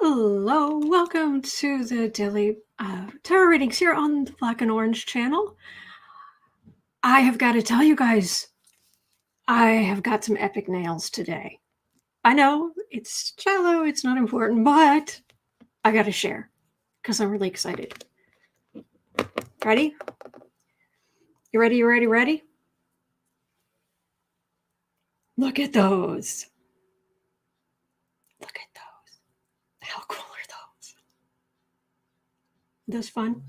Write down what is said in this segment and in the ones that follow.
Hello, welcome to the daily tarot readings here on the Black and Orange channel. I have got to tell you guys, I have got some epic nails today. I know it's shallow, it's not important, but I got to share because I'm really excited. Ready? You ready? You ready? Ready? Look at those. Look at those. How cool are those? Those fun?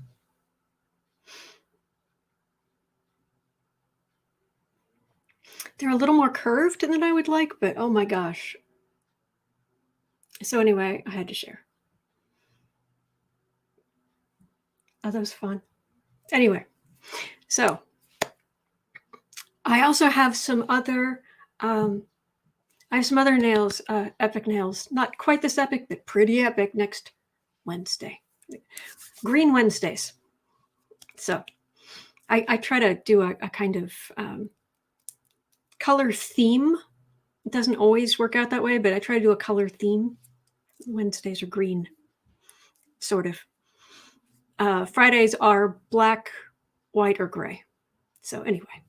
They're a little more curved than I would like, but oh my gosh. So anyway, I had to share. Are those fun? Anyway, so I also have some other nails, epic nails. Not quite this epic, but pretty epic next Wednesday. Green Wednesdays. So I try to do a kind of color theme. It doesn't always work out that way, but I try to do a color theme. Wednesdays are green, sort of. Fridays are black, white, or gray. So anyway.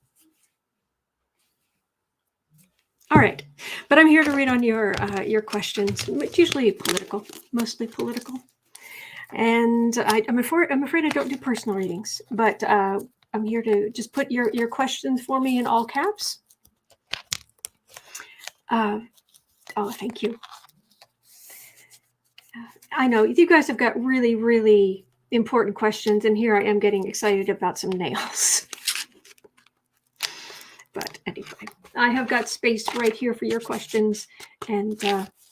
All right, but I'm here to read on your questions. It's usually political, mostly political, and I'm afraid I don't do personal readings. But I'm here to just put your questions for me in all caps. Oh, thank you. I know you guys have got really, really important questions, and here I am getting excited about some nails. But anyway, I have got space right here for your questions, and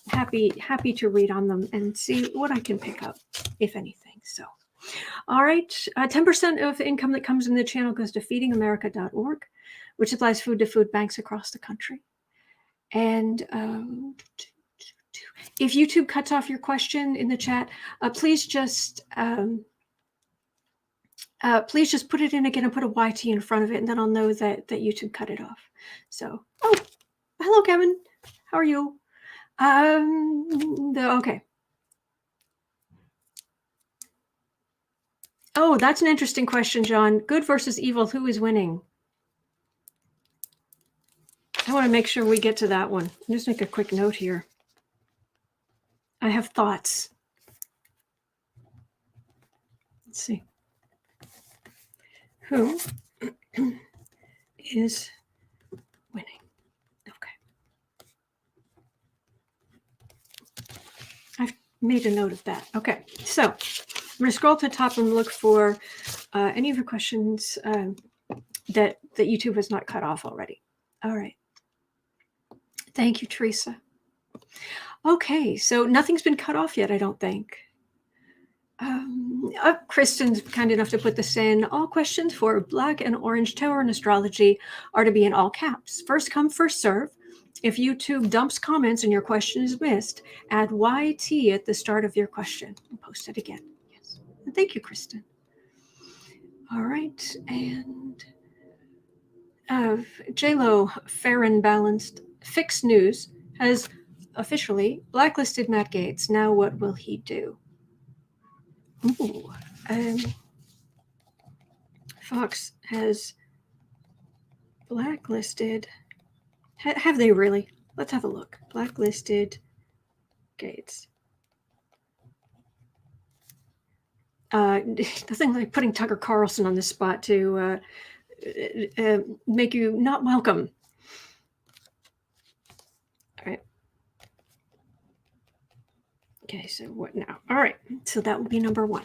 happy to read on them and see what I can pick up, if anything. So, all right, 10% of income that comes in the channel goes to feedingamerica.org, which supplies food to food banks across the country. And if YouTube cuts off your question in the chat, please just put it in again and put a YT in front of it, and then I'll know that YouTube cut it off. So, oh, hello, Kevin. How are you? Okay. Oh, that's an interesting question, John. Good versus evil, who is winning? I want to make sure we get to that one. Just make a quick note here. I have thoughts. Let's see. Who is winning? Okay. I've made a note of that. Okay. So I'm going to scroll to the top and look for any of your questions that YouTube has not cut off already. All right. Thank you, Teresa. Okay, so nothing's been cut off yet, I don't think. Kristen's kind enough to put this in. All questions for Black and Orange Tarot and Astrology are to be in all caps. First come, first serve. If YouTube dumps comments and your question is missed, add YT at the start of your question and post it again. Yes. And thank you, Kristen. All right, and J-Lo, fair and balanced, fixed news, has officially blacklisted Matt Gaetz. Now what will he do? Ooh, Fox has blacklisted. Have they really? Let's have a look. Blacklisted Gaetz. Nothing like putting Tucker Carlson on the spot to make you not welcome. All right. Okay, so what now? All right, so that will be number one.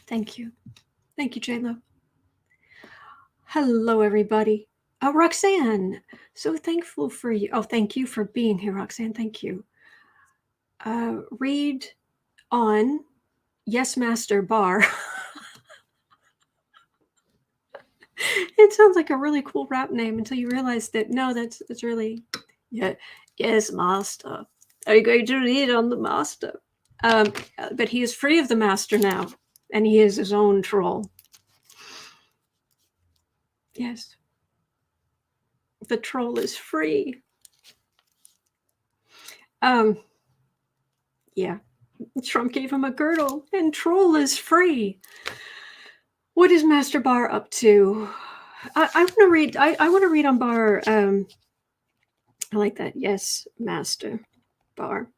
Thank you. Thank you, J-Lo. Hello, everybody. Oh, Roxanne, so thankful for you. Oh, thank you for being here, Roxanne. Thank you. Read on Yes, Master Barr. It sounds like a really cool rap name until you realize that no, that's really, yeah. Yes, Master. Are you going to read on the Master? But he is free of the Master now, and he is his own troll. Yes. The troll is free. Yeah. Trump gave him a girdle, and troll is free. What is Master Barr up to? I want to read. I want to read on Barr. I like that. Yes, Master Barr.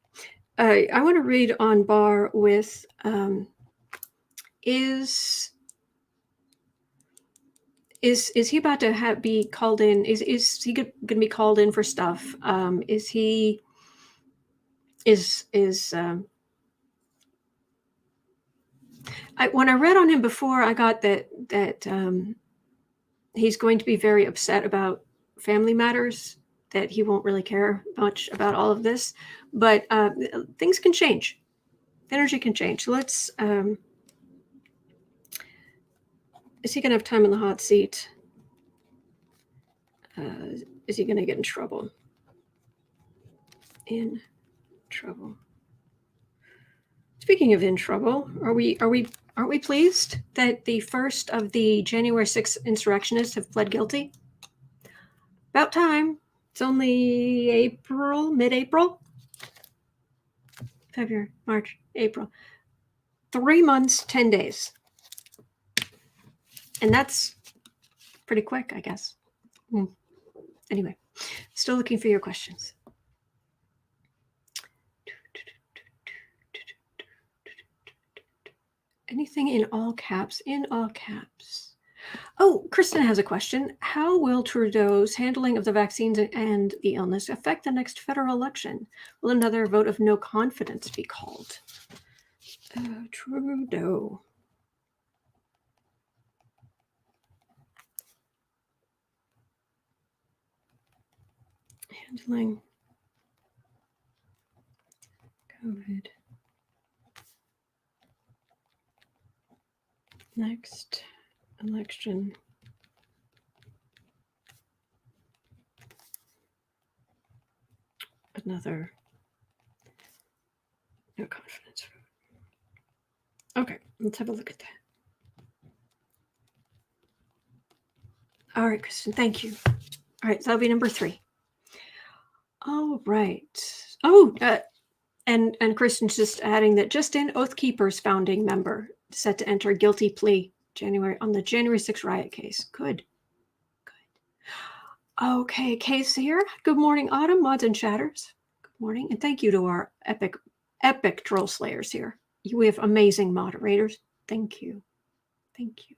I want to read on Barr with is he about to be called in? Is he going to be called in for stuff? Is he when I read on him before, I got that he's going to be very upset about family matters, that he won't really care much about all of this, but things can change. Energy can change. Let's. Is he going to have time in the hot seat? Is he going to get in trouble? In trouble. Speaking of in trouble, aren't we pleased that the first of the January 6th insurrectionists have pled guilty? About time. It's only April, mid-April. February, March, April. 3 months, 10 days. And that's pretty quick, I guess. Anyway, still looking for your questions. Anything in all caps? In all caps. Oh, Kristen has a question. How will Trudeau's handling of the vaccines and the illness affect the next federal election? Will another vote of no confidence be called? Trudeau. Handling COVID. Next election. Another no confidence vote. Okay, let's have a look at that. All right, Kristen, thank you. All right, so that'll be number 3. All right. Oh, and Kristen's just adding that Justin, Oath Keepers founding member, set to enter guilty plea on the January 6th riot case. Good. Okay, Case here. Good morning, Autumn, Mods and Chatters. Good morning, and thank you to our epic troll slayers here. We have amazing moderators. Thank you. Thank you.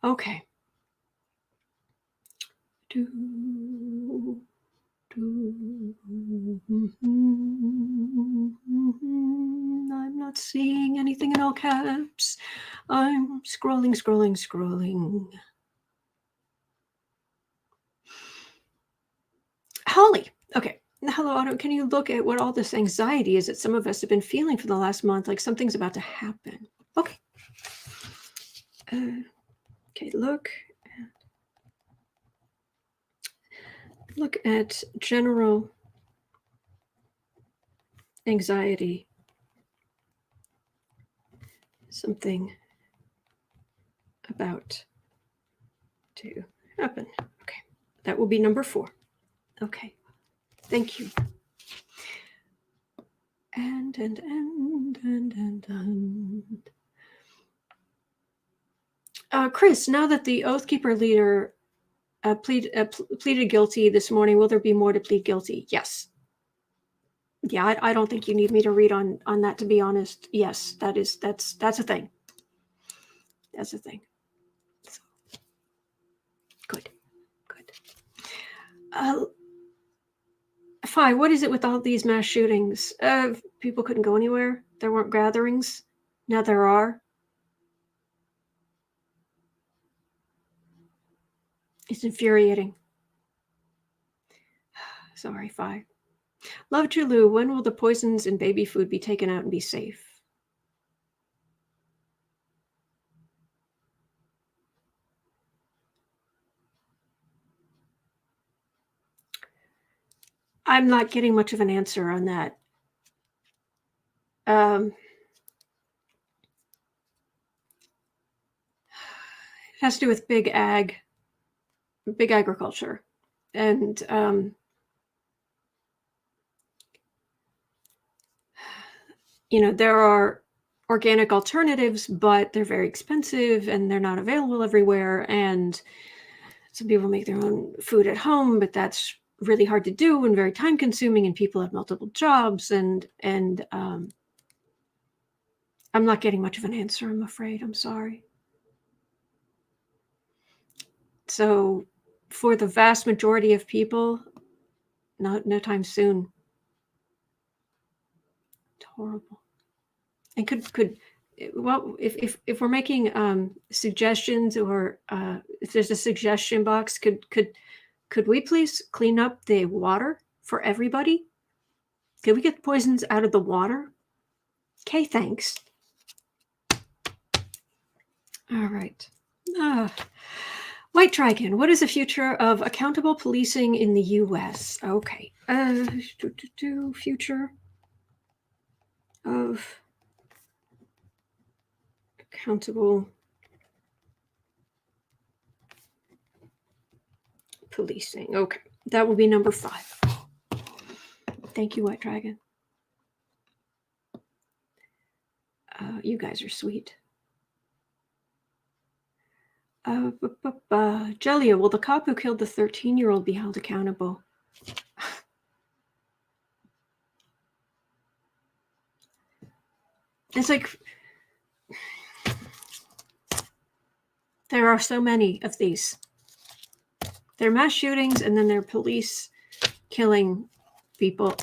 Okay. I'm not seeing anything in all caps. I'm scrolling. Holly. Okay. Hello, Otto. Can you look at what all this anxiety is that some of us have been feeling for the last month, like something's about to happen? Okay. Okay, look at general anxiety. Something about to happen. Okay, that will be number 4. Okay, thank you. And. Chris, now that the Oath Keeper leader pleaded guilty this morning, will there be more to plead guilty? Yes. Yeah, I don't think you need me to read on that, to be honest. Yes, that's a thing. That's a thing. So, good. Fi, what is it with all these mass shootings? People couldn't go anywhere. There weren't gatherings. Now there are. It's infuriating. Sorry, Fi. Love Chulu, when will the poisons in baby food be taken out and be safe? I'm not getting much of an answer on that. It has to do with big agriculture. And there are organic alternatives, but they're very expensive and they're not available everywhere. And some people make their own food at home, but that's really hard to do and very time consuming, and people have multiple jobs. And I'm not getting much of an answer, I'm afraid. I'm sorry. So for the vast majority of people, no time soon. It's horrible. And could well, if we're making suggestions, or if there's a suggestion box, could we please clean up the water for everybody? Could we get poisons out of the water? Okay, thanks. All right. White Dragon, what is the future of accountable policing in the U.S.? Okay. Future of accountable policing. Okay. That will be number 5. Thank you, White Dragon. You guys are sweet. Jelia, will the cop who killed the 13-year-old be held accountable? It's like there are so many of these. There are mass shootings, and then there are police killing people.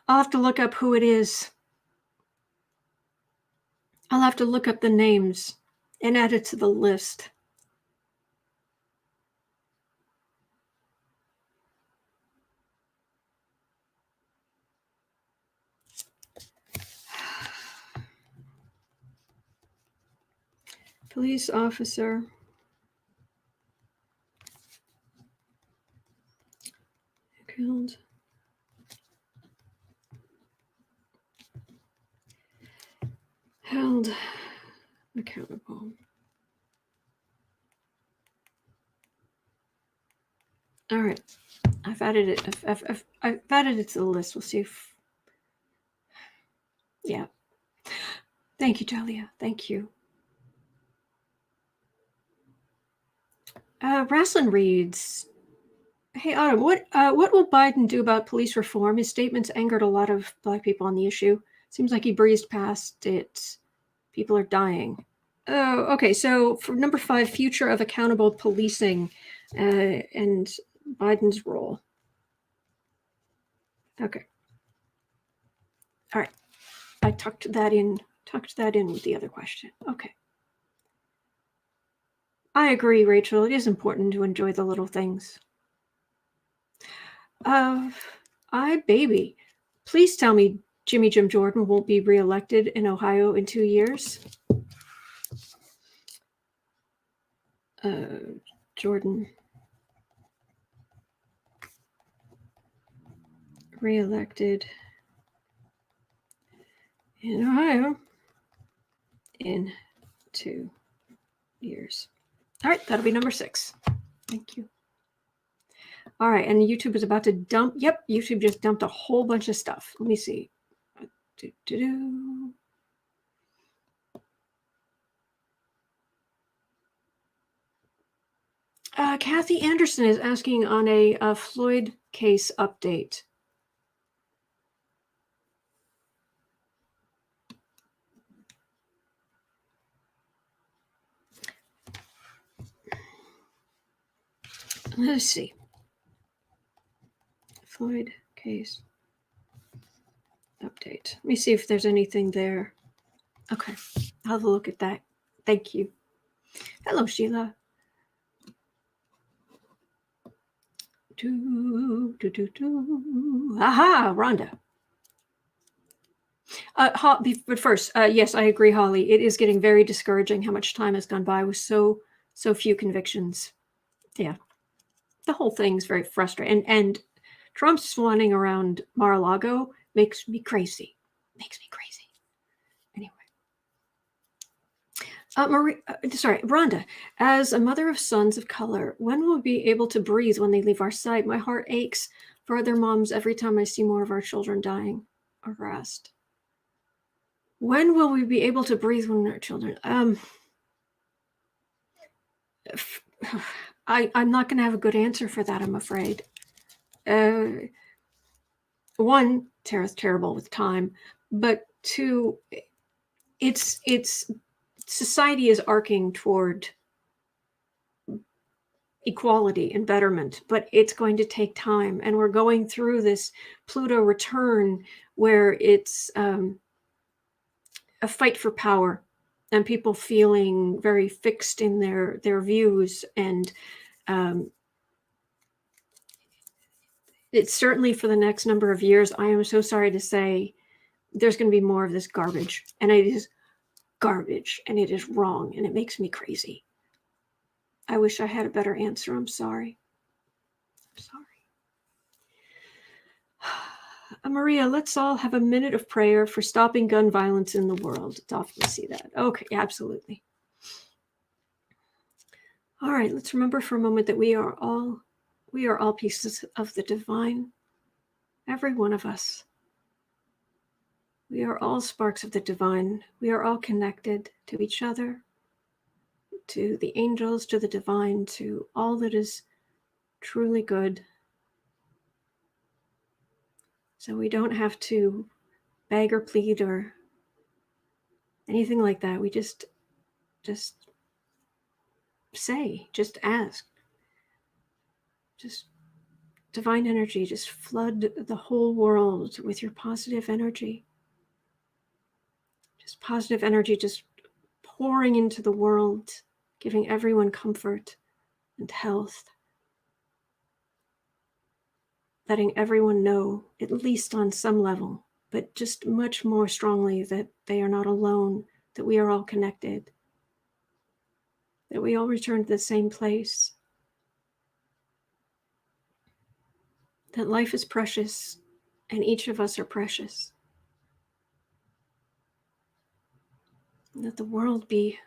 I'll have to look up who it is. I'll have to look up the names and add it to the list. Police officer killed held accountable. All right, I've added it. I've added it to the list. We'll see if. Yeah. Thank you, Dahlia. Thank you. Raslin reads, "Hey Autumn, what will Biden do about police reform? His statements angered a lot of Black people on the issue. Seems like he breezed past it. People are dying." Oh, okay. So for number 5, future of accountable policing, and Biden's role. Okay. All right. I tucked that in with the other question. Okay. I agree, Rachel. It is important to enjoy the little things. Baby, please tell me Jimmy Jim Jordan won't be reelected in Ohio in 2 years. Jordan reelected in Ohio in 2 years. All right, that'll be number 6. Thank you. All right, and YouTube is about to dump. Yep, YouTube just dumped a whole bunch of stuff. Let me see. Kathy Anderson is asking on a Floyd case update. Let's see. Floyd case update. Let me see if there's anything there. Okay, I'll have a look at that. Thank you. Hello, Sheila. Aha, Rhonda. But first, yes, I agree, Holly. It is getting very discouraging how much time has gone by with so few convictions. Yeah, the whole thing's very frustrating. And Trump swanning around Mar-a-Lago makes me crazy. Anyway, Rhonda, as a mother of sons of color, when will we be able to breathe when they leave our sight? My heart aches for other moms every time I see more of our children dying or harassed. When will we be able to breathe when our children? I'm not going to have a good answer for that, I'm afraid. One, Tara's terrible with time, but two, it's society is arcing toward equality and betterment, but it's going to take time, and we're going through this Pluto return where it's a fight for power and people feeling very fixed in their views, and it's certainly for the next number of years. I am so sorry to say there's going to be more of this garbage, and it is garbage, and it is wrong, and it makes me crazy. I wish I had a better answer. I'm sorry. Maria, let's all have a minute of prayer for stopping gun violence in the world. It's often to see that. Okay, absolutely. All right, let's remember for a moment that we are all pieces of the divine. Every one of us. We are all sparks of the divine. We are all connected to each other, to the angels, to the divine, to all that is truly good. So we don't have to beg or plead or anything like that. We just say, just ask. Just divine energy, just flood the whole world with your positive energy. Just positive energy, just pouring into the world, giving everyone comfort and health. Letting everyone know, at least on some level, but just much more strongly, that they are not alone, that we are all connected, that we all return to the same place, that life is precious and each of us are precious, and that the world be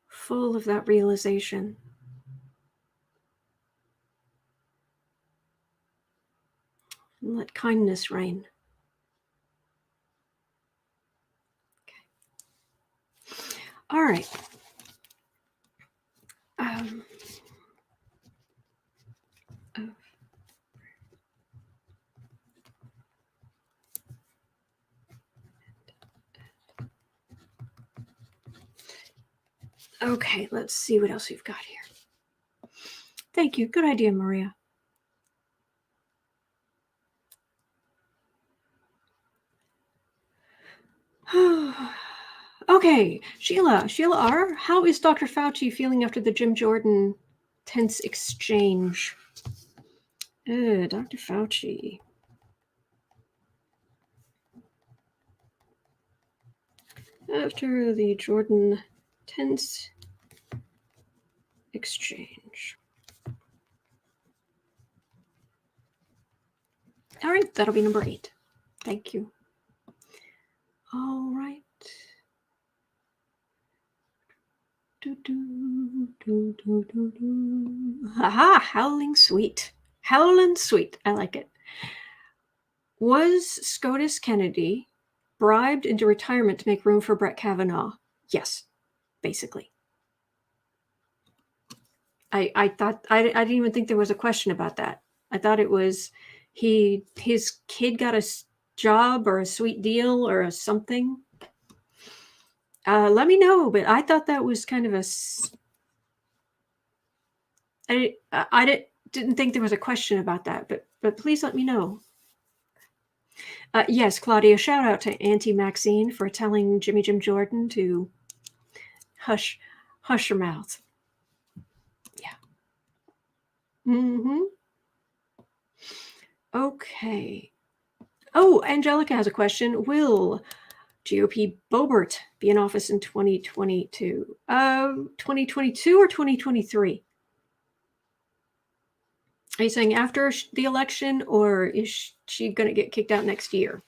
full of that realization. And let kindness reign. Okay. All right. Okay, let's see what else we've got here. Thank you. Good idea, Maria. Okay, Sheila R., how is Dr. Fauci feeling after the Jim Jordan tense exchange? Dr. Fauci. After the Jordan tense exchange. All right, that'll be number 8. Thank you. All right. Haha, howling sweet. Howling sweet. I like it. Was SCOTUS Kennedy bribed into retirement to make room for Brett Kavanaugh? Yes, basically. I thought I didn't even think there was a question about that. I thought it was his kid got a job or a sweet deal or a something. Let me know, but I thought that was kind of I didn't think there was a question about that, but please let me know. Yes, Claudia, shout out to Auntie Maxine for telling Jimmy Jim Jordan to hush your mouth. Yeah. Mm-hmm. Okay. Oh, Angelica has a question. Will GOP Boebert be in office in 2022? 2022 or 2023? Are you saying after the election, or is she going to get kicked out next year?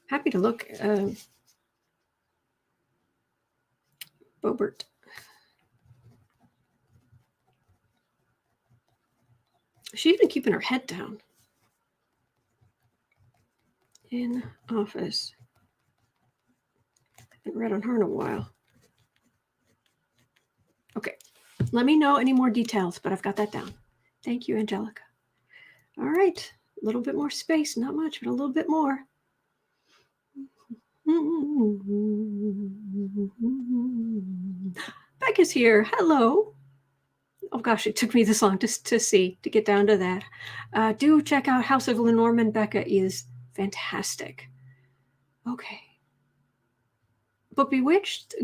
Happy to look. Boebert. She's been keeping her head down. In office. Haven't read on her in a while. Okay. Let me know any more details, but I've got that down. Thank you, Angelica. All right. A little bit more space. Not much, but a little bit more. Beck is here. Hello. Oh gosh, it took me this long to get down to that. Do check out House of Lenormand. Becca is fantastic. Okay. But Bewitched,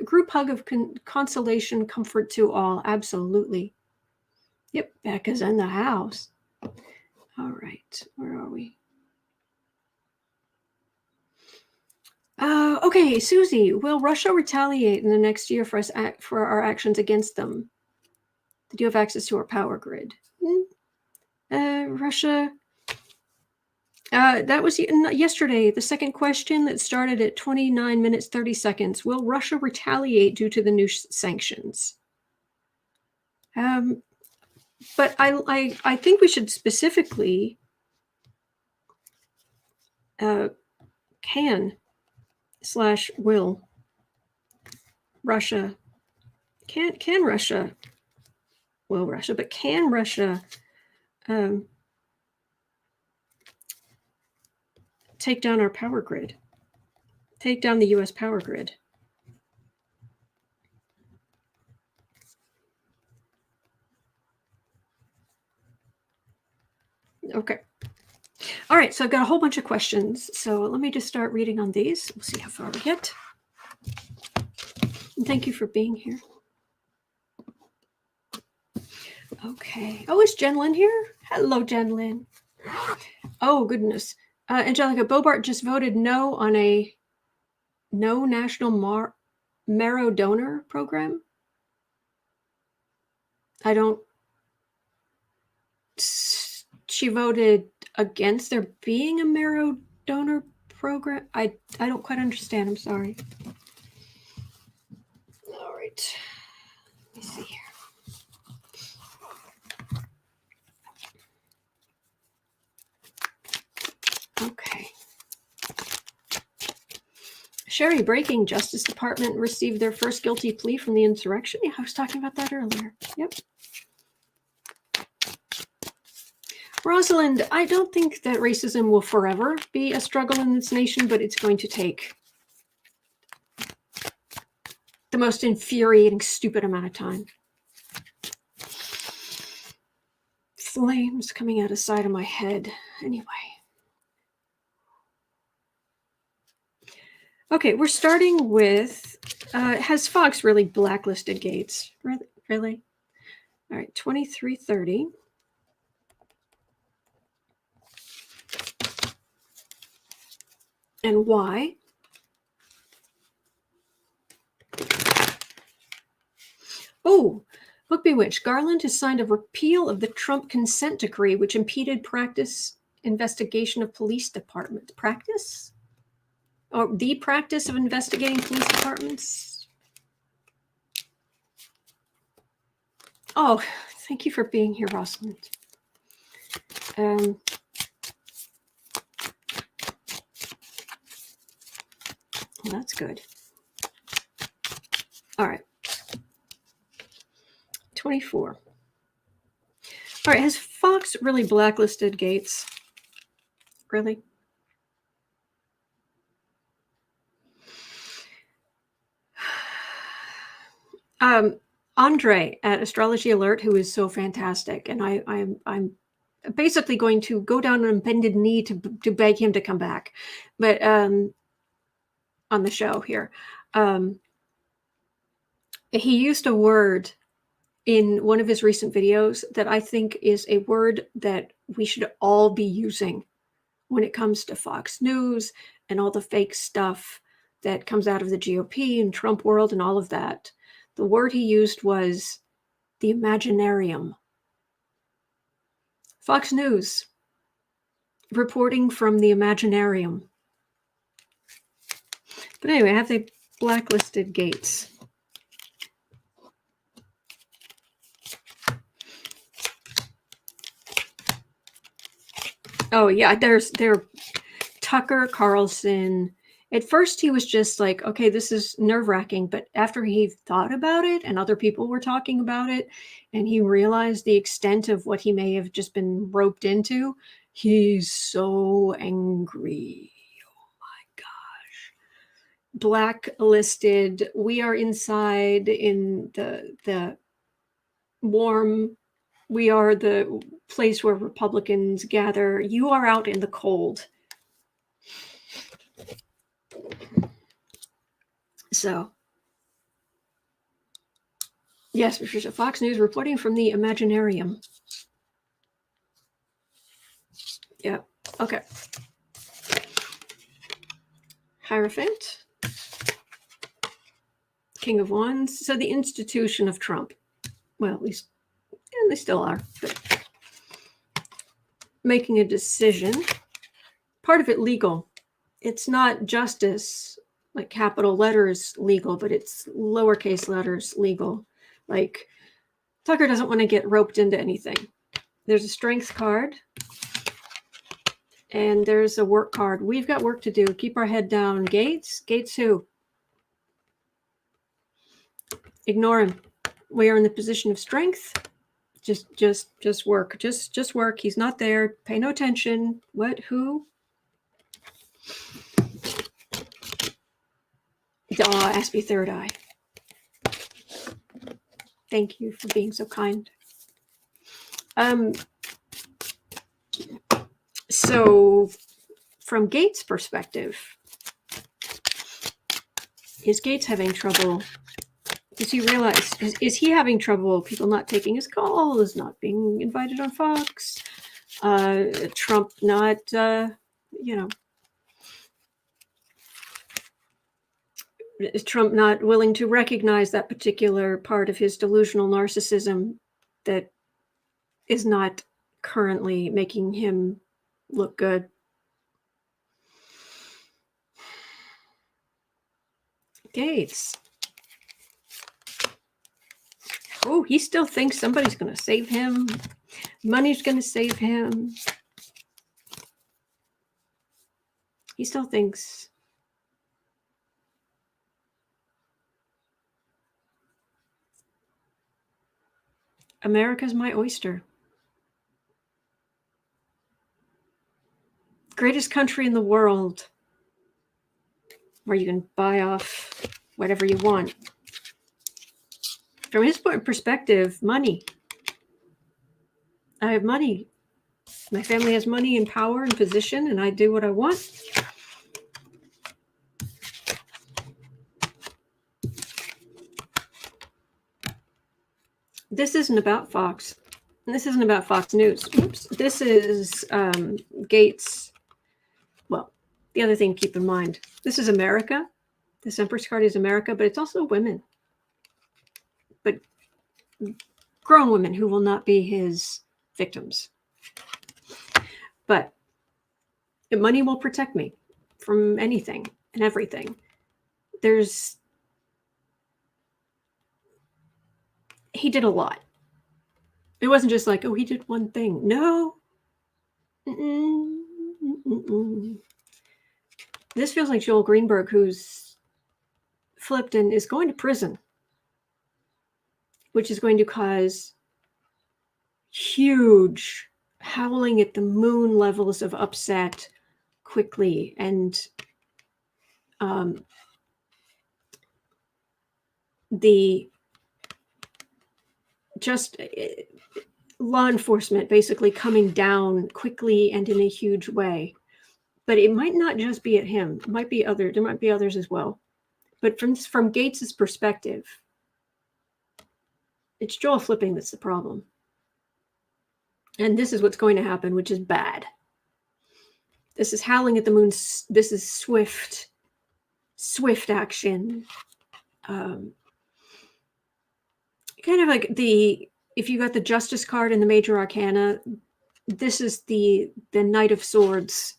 group hug of consolation, comfort to all. Absolutely. Yep, Becca's in the house. All right, where are we? Okay, Susie, will Russia retaliate in the next year for our actions against them? Did you have access to our power grid? Russia. That was yesterday. The second question that started at 29 minutes 30 seconds. Will Russia retaliate due to the new sanctions? But I think we should specifically can/will Russia can Russia will Russia, but can Russia take down our power grid, take down the U.S. power grid? Okay. All right, so I've got a whole bunch of questions. So let me just start reading on these. We'll see how far we get. And thank you for being here. Okay. Oh, is Jen Lynn here? Hello, Jen Lynn. Oh, goodness. Angelica, Boebert just voted no on a no national marrow donor program. She voted against there being a marrow donor program. I don't quite understand. I'm sorry. All right. Let me see here. Okay. Sherry, breaking. Justice Department received their first guilty plea from the insurrection. Yeah, I was talking about that earlier. Yep. Rosalind, I don't think that racism will forever be a struggle in this nation, but it's going to take the most infuriating, stupid amount of time. Flames coming out of the side of my head. Anyway. Okay, we're starting with, has Fox really blacklisted Gaetz? Really? All right, 2330. And why? Oh, look, Bewitched. Garland has signed a repeal of the Trump consent decree, which impeded investigation of police departments. Practice? Or the practice of investigating police departments? Oh, thank you for being here, Rosalind. Well, that's good. All right. 24. All right, has Fox really blacklisted Gaetz? Really? Andre at Astrology Alert, who is so fantastic, and I'm basically going to go down on bended knee to beg him to come back, but on the show here, he used a word in one of his recent videos that I think is a word that we should all be using when it comes to Fox News and all the fake stuff that comes out of the GOP and Trump world and all of that. The word he used was the Imaginarium. Fox News, reporting from the Imaginarium. But anyway, have they blacklisted Gaetz? Oh yeah, there Tucker Carlson. At first he was just like, okay, this is nerve-wracking, but after he thought about it and other people were talking about it and he realized the extent of what he may have just been roped into, he's so angry. Oh my gosh. Blacklisted. We are inside in the warm. We are the place where Republicans gather. You are out in the cold. So, yes, Patricia, Fox News reporting from the Imaginarium. Yeah. Okay. Hierophant. King of Wands. So the institution of Trump. Well, at least, and they still are. But making a decision. Part of it legal. It's not justice, like capital letters legal, but it's lowercase letters legal. Like Tucker doesn't want to get roped into anything. There's a strength card. And there's a work card. We've got work to do. Keep our head down. Gaetz? Gaetz who? Ignore him. We are in the position of strength. Just work. Just work. He's not there. Pay no attention. What? Who? Oh, Aspie Third Eye. Thank you for being so kind. So from Gaetz' perspective, is Gaetz having trouble? Does he realize, is he having trouble people not taking his calls, not being invited on Fox, Trump not, is Trump not willing to recognize that particular part of his delusional narcissism that is not currently making him look good? Gaetz. Oh, he still thinks somebody's going to save him. Money's going to save him. He still thinks America's my oyster. Greatest country in the world where you can buy off whatever you want. From his perspective, money. I have money. My family has money and power and position, and I do what I want. This isn't about Fox. This isn't about Fox News. Oops. This is Gaetz. Well, the other thing to keep in mind, this is America. This Empress card is America, but it's also women. But grown women who will not be his victims. But money will protect me from anything and everything. He did a lot. It wasn't just like, oh, he did one thing. No. This feels like Joel Greenberg, who's flipped and is going to prison, which is going to cause huge howling at the moon levels of upset quickly. And law enforcement basically coming down quickly and in a huge way. But it might not just be at him. It might be there might be others as well. But from Gaetz's perspective, it's Joel flipping that's the problem. And this is what's going to happen, which is bad. This is howling at the moon. This is swift action. Kind of like if you got the Justice card in the Major Arcana, this is the Knight of Swords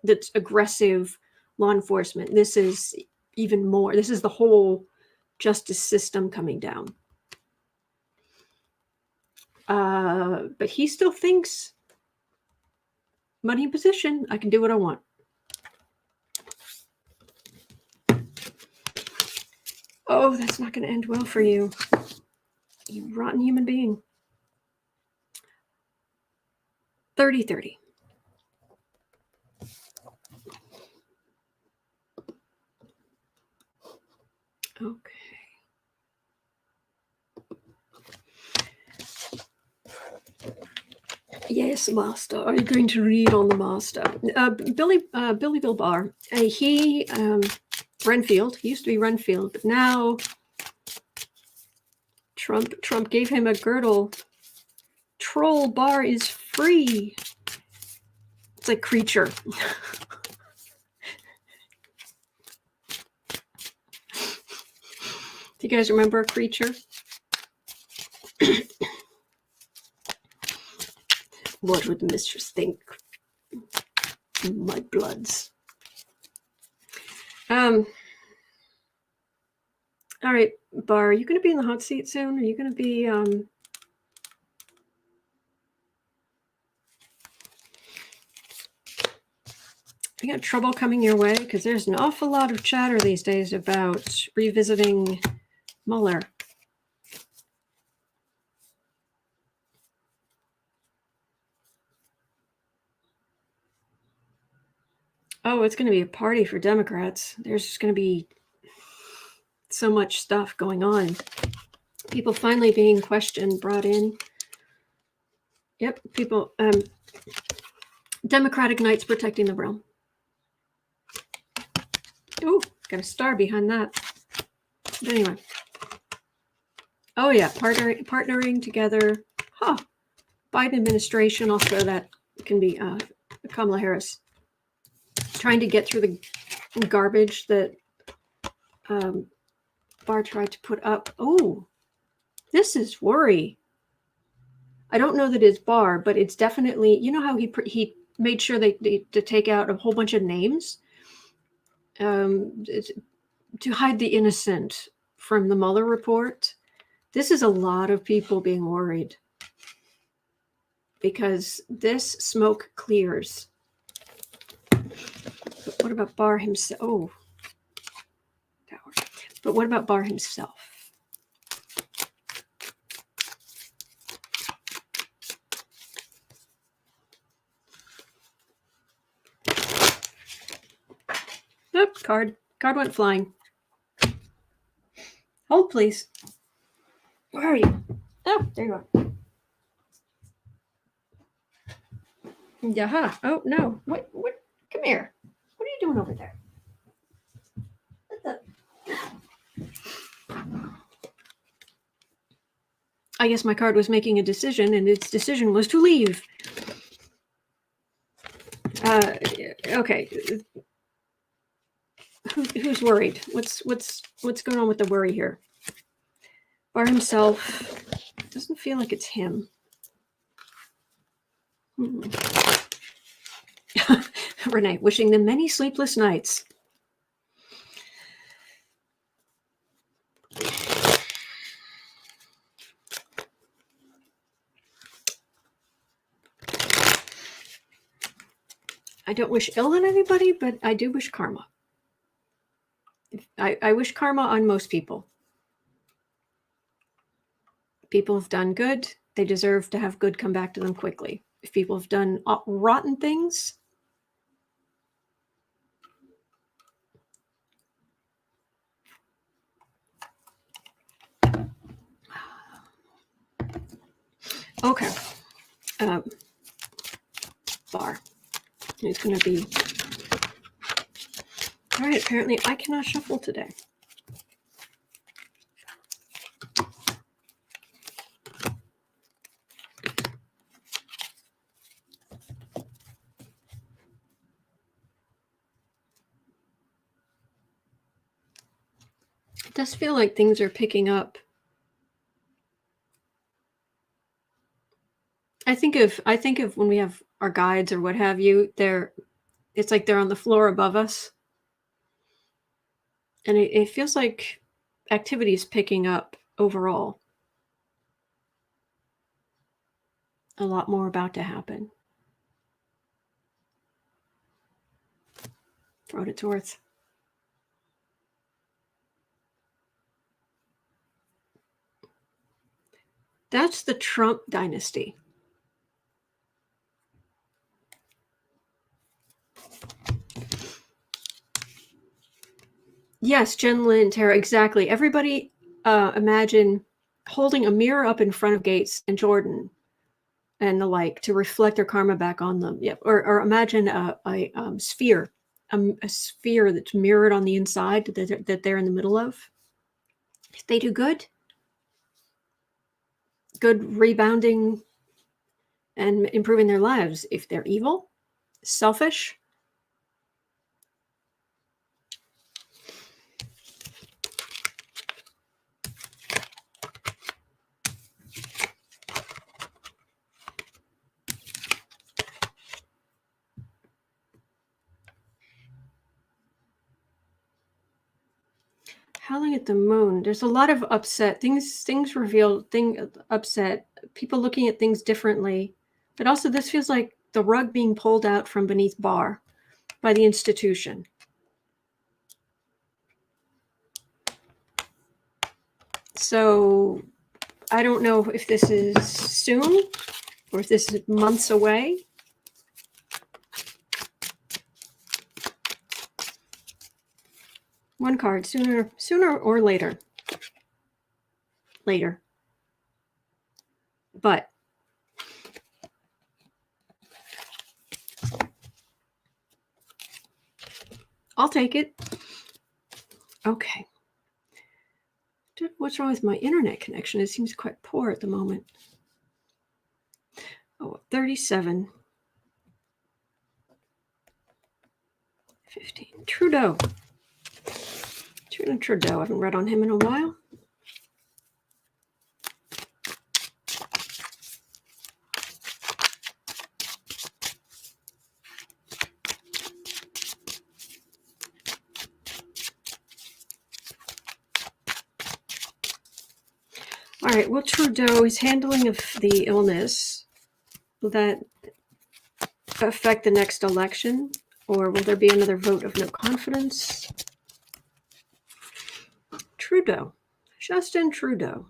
that's aggressive law enforcement. This is even more. This is the whole justice system coming down. But he still thinks money in position. I can do what I want. Oh, that's not going to end well for you. You rotten human being. 30-30. Okay. Yes, master. Are you going to read on the master? Billy Bill Barr. He Renfield. He used to be Renfield, but now Trump gave him a girdle. Troll Barr is free. It's like Creature. Do you guys remember Creature? What would the mistress think? My bloods. All right, Barr, are you going to be in the hot seat soon? Are you going to be you got trouble coming your way? Because there's an awful lot of chatter these days about revisiting Mueller. Oh, it's going to be a party for Democrats. There's just going to be so much stuff going on. People finally being questioned, brought in. Yep, people. Democratic Knights protecting the realm. Oh, got a star behind that. But anyway. Oh yeah, partnering together. Huh. Biden administration, also that can be Kamala Harris. Trying to get through the garbage that Barr tried to put up. Oh, this is worry. I don't know that it's Barr, but it's definitely, you know how he made sure to take out a whole bunch of names to hide the innocent from the Mueller report. This is a lot of people being worried because this smoke clears. But what about Barr himself? Oh, but what about Barr himself? Nope, card went flying. Hold, please. Where are you? Oh, there you are. Yaha. Oh, no. What? Come here. What are you doing over there? I guess my card was making a decision, and its decision was to leave. Okay. Who's worried? What's going on with the worry here? Barr himself. Doesn't feel like it's him. Renee, wishing them many sleepless nights. I don't wish ill on anybody, but I do wish karma. I wish karma on most people. People have done good. They deserve to have good come back to them quickly. If people have done rotten things, okay. Barr. It's going to be... All right, apparently I cannot shuffle today. It does feel like things are picking up. I think of when we have our guides or what have you, it's like they're on the floor above us. And it feels like activity is picking up overall. A lot more about to happen. for what it's worth. That's the Trump dynasty. Yes, Jen Lynn, Tara, exactly. Everybody imagine holding a mirror up in front of Gaetz and Jordan and the like to reflect their karma back on them. Yep. Or imagine a sphere, a sphere that's mirrored on the inside that they're in the middle of. If they do good rebounding and improving their lives. If they're evil, selfish, howling at the moon. There's a lot of upset things revealed, upset, people looking at things differently. But also this feels like the rug being pulled out from beneath Barr by the institution. So I don't know if this is soon or if this is months away. One card, sooner or later. Later. But I'll take it. Okay. What's wrong with my internet connection? It seems quite poor at the moment. Oh, 37. 15. Trudeau. Trudeau. I haven't read on him in a while. All right, well, Trudeau, his handling of the illness, will that affect the next election? Or will there be another vote of no confidence? Trudeau. Justin Trudeau.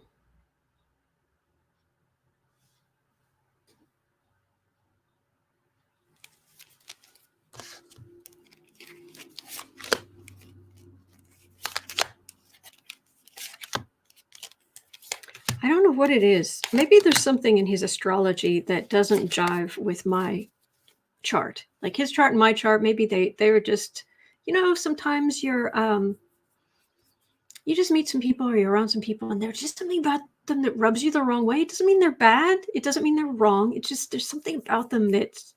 I don't know what it is. Maybe there's something in his astrology that doesn't jive with my chart. Like his chart and my chart, maybe they were just, sometimes you're you just meet some people or you're around some people and there's just something about them that rubs you the wrong way. It doesn't mean they're bad. It doesn't mean they're wrong. It's just there's something about them that's,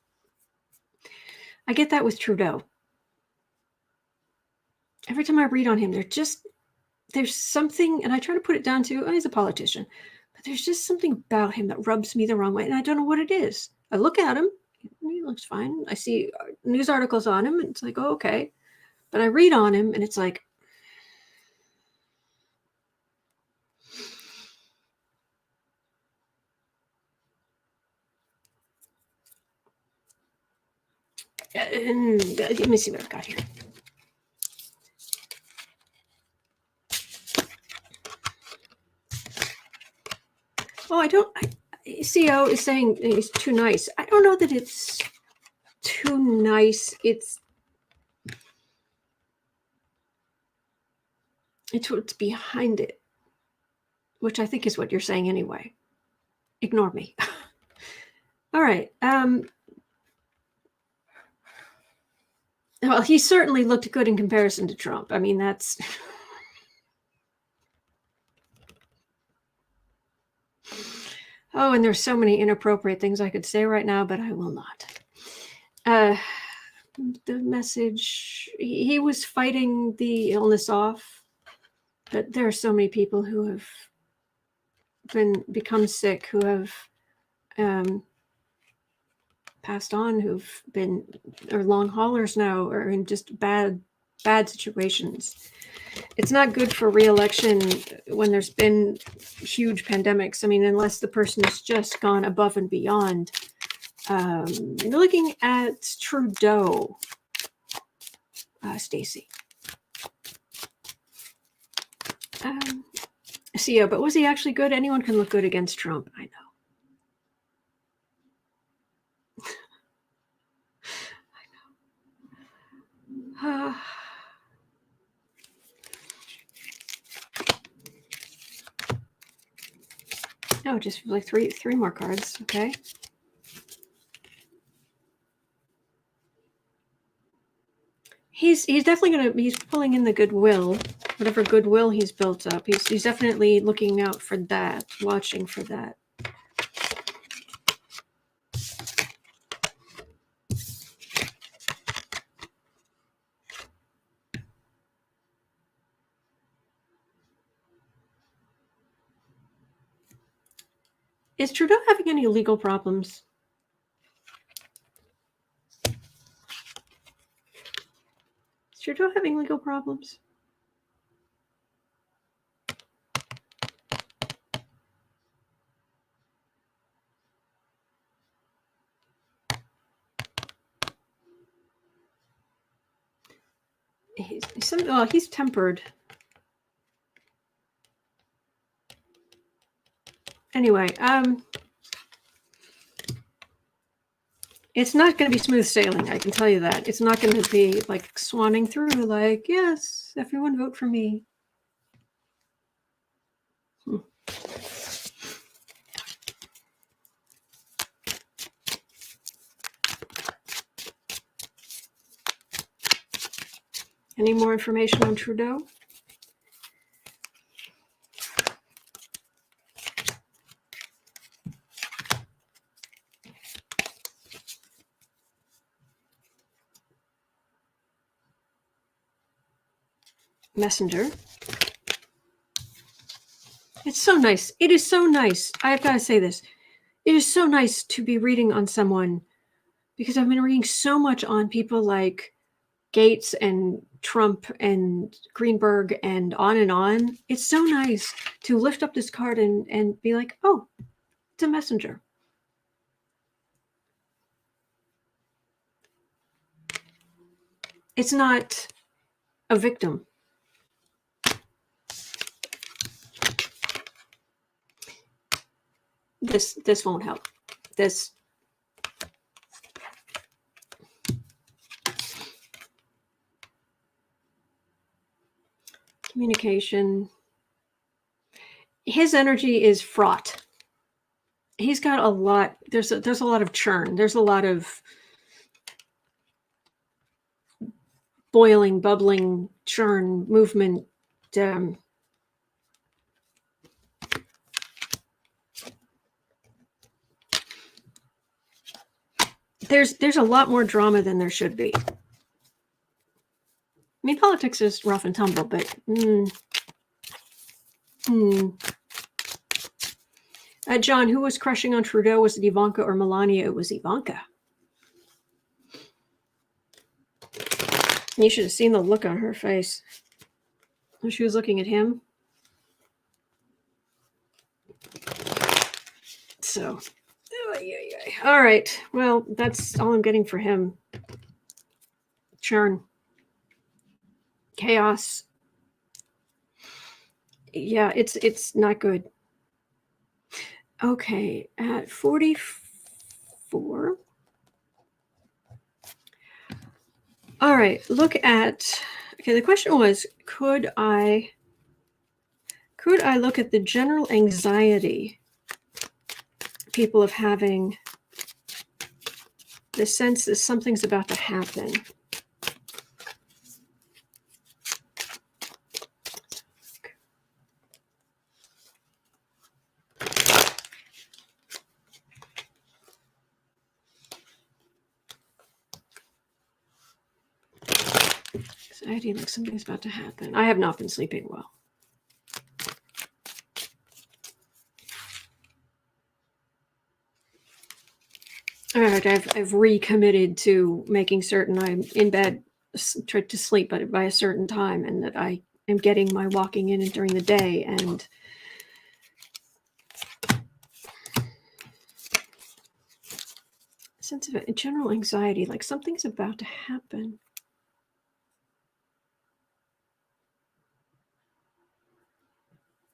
I get that with Trudeau. Every time I read on him, there's something, and I try to put it down to, he's a politician, but there's just something about him that rubs me the wrong way, and I don't know what it is. I look at him, he looks fine. I see news articles on him, and it's like, oh, okay. But I read on him, and it's like, let me see what I've got here. Oh, CO is saying he's too nice. I don't know that it's too nice. It's what's behind it, which I think is what you're saying anyway. Ignore me. All right. Well, he certainly looked good in comparison to Trump. I mean, that's... Oh, and there's so many inappropriate things I could say right now, but I will not. The message, he was fighting the illness off, but there are so many people who have become sick, who have passed on, who've been, or long haulers now, or in just bad situations. It's not good for re-election when there's been huge pandemics. I mean, unless the person has just gone above and beyond. Looking at Trudeau. Stacy. CEO, but was he actually good? Anyone can look good against Trump. I know. No, just like three more cards. Okay. He's definitely he's pulling in the goodwill, whatever goodwill he's built up. He's definitely looking out for that, watching for that. Is Trudeau having any legal problems? Is Trudeau having legal problems? He's tempered. Anyway, it's not going to be smooth sailing. I can tell you that. It's not going to be like swanning through like, yes, everyone vote for me. Any more information on Trudeau? Messenger. It's so nice. It is so nice. I've got to say this. It is so nice to be reading on someone, because I've been reading so much on people like Gaetz and Trump and Greenberg and on and on. It's so nice to lift up this card and be like, oh, it's a messenger. It's not a victim. This won't help. This communication. His energy is fraught. He's got a lot. There's a lot of churn. There's a lot of boiling, bubbling, churn, movement. There's a lot more drama than there should be. I mean, politics is rough and tumble, but John, who was crushing on Trudeau? Was it Ivanka or Melania? It was Ivanka. You should have seen the look on her face when she was looking at him. So, all right. Well, that's all I'm getting for him. Churn. Chaos. Yeah, it's not good. Okay, at 44. All right, look at, okay, the question was, could I look at the general anxiety people of having the sense that something's about to happen? Anxiety, like something's about to happen. I have not been sleeping well. All right, I've recommitted to making certain I'm in bed, try to sleep by a certain time, and that I am getting my walking in during the day. And sense of general anxiety, like something's about to happen.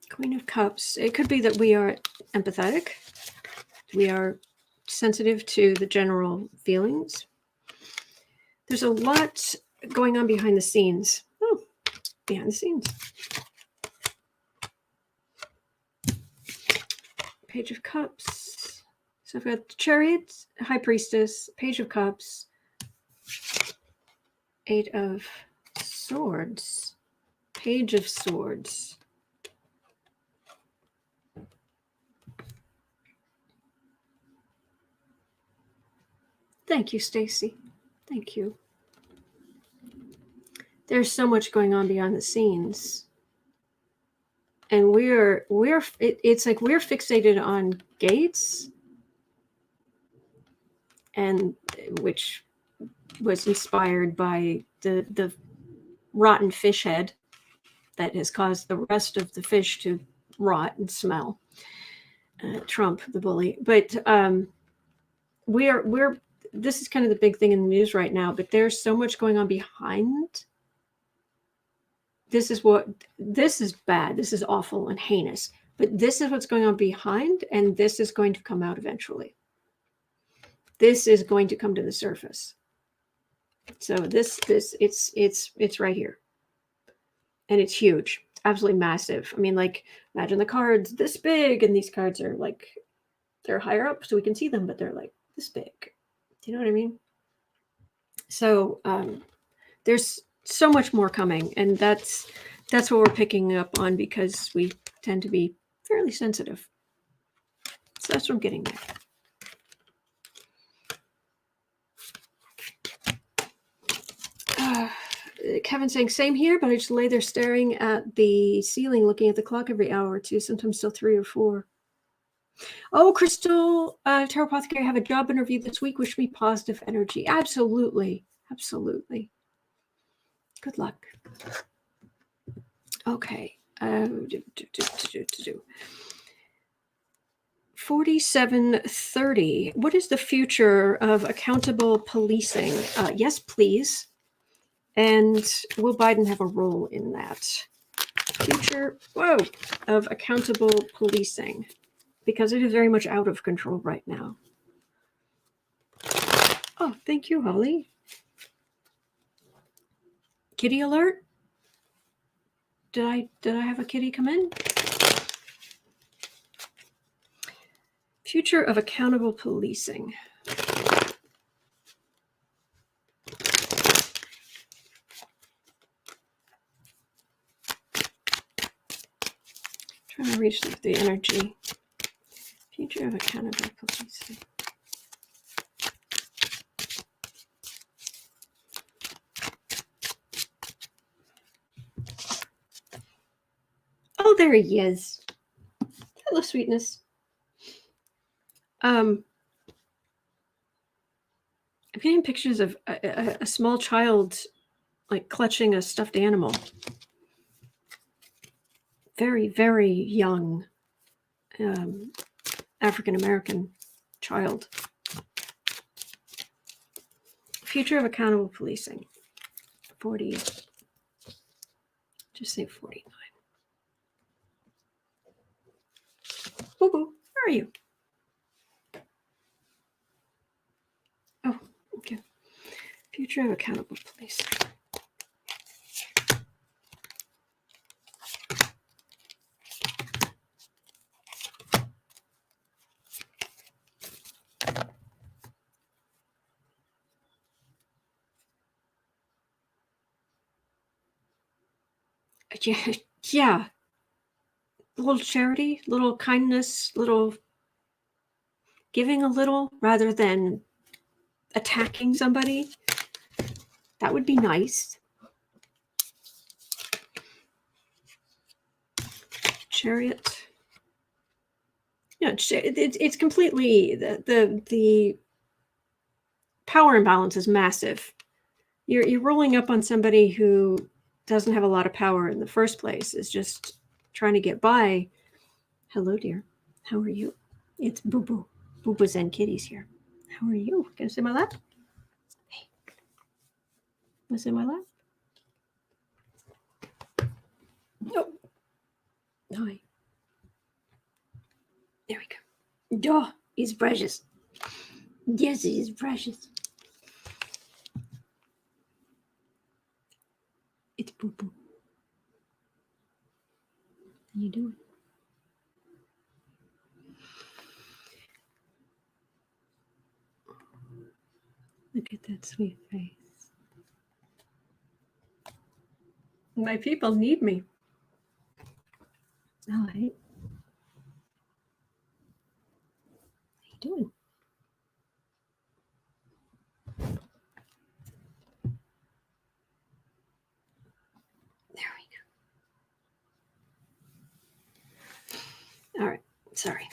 Queen of Cups. It could be that we are empathetic. We are sensitive to the general feelings. There's a lot going on behind the scenes. Oh, behind the scenes. Page of Cups. So I've got Chariot, High Priestess, Page of Cups, Eight of Swords, Page of Swords. Thank you, Stacy. Thank you. There's so much going on behind the scenes. And it's like we're fixated on Gaetz, and which was inspired by the rotten fish head that has caused the rest of the fish to rot and smell. Trump, the bully. But this is kind of the big thing in the news right now, but there's so much going on behind. This is bad. This is awful and heinous. But this is what's going on behind, and this is going to come out eventually. This is going to come to the surface. So it's right here. And it's huge. It's absolutely massive. I mean, like, imagine the cards this big, and these cards are like, they're higher up so we can see them, but they're like this big. Do you know what I mean? So there's so much more coming, and that's what we're picking up on, because we tend to be fairly sensitive. So that's what I'm getting there. Kevin saying, same here, but I just lay there staring at the ceiling, looking at the clock every hour or two, sometimes till 3 or 4. Oh, Crystal, Tarot Apothecary, have a job interview this week. Wish me positive energy. Absolutely. Absolutely. Good luck. Okay. 4730. What is the future of accountable policing? Yes, please. And will Biden have a role in that? Future, of accountable policing. Because it is very much out of control right now. Oh, thank you, Holly. Kitty alert? Did I have a kitty come in? Future of accountable policing. Trying to reach the energy. Future of accountable policing. Oh, there he is. Hello, sweetness. I'm getting pictures of a small child, like, clutching a stuffed animal. Very, very young African-American child. Future of accountable policing. 40. Just say 49. Boo boo, where are you? Oh, okay. Future of accountable policing. Yeah. A little charity, little kindness, little giving a little rather than attacking somebody. That would be nice. Chariot. Yeah, it's completely the power imbalance is massive. You're rolling up on somebody who doesn't have a lot of power in the first place, is just trying to get by. Hello, dear. How are you? It's Boo Boo. Boo Boo's and Kitty's here. How are you? Can I sit in my lap? Hey. Want to sit in my lap? No. Hi. There we go. Oh, he's precious. Yes, he is precious. It's Boo Boo. How you doing? Look at that sweet face. My people need me. All right. How you doing? There we go. All right. Sorry.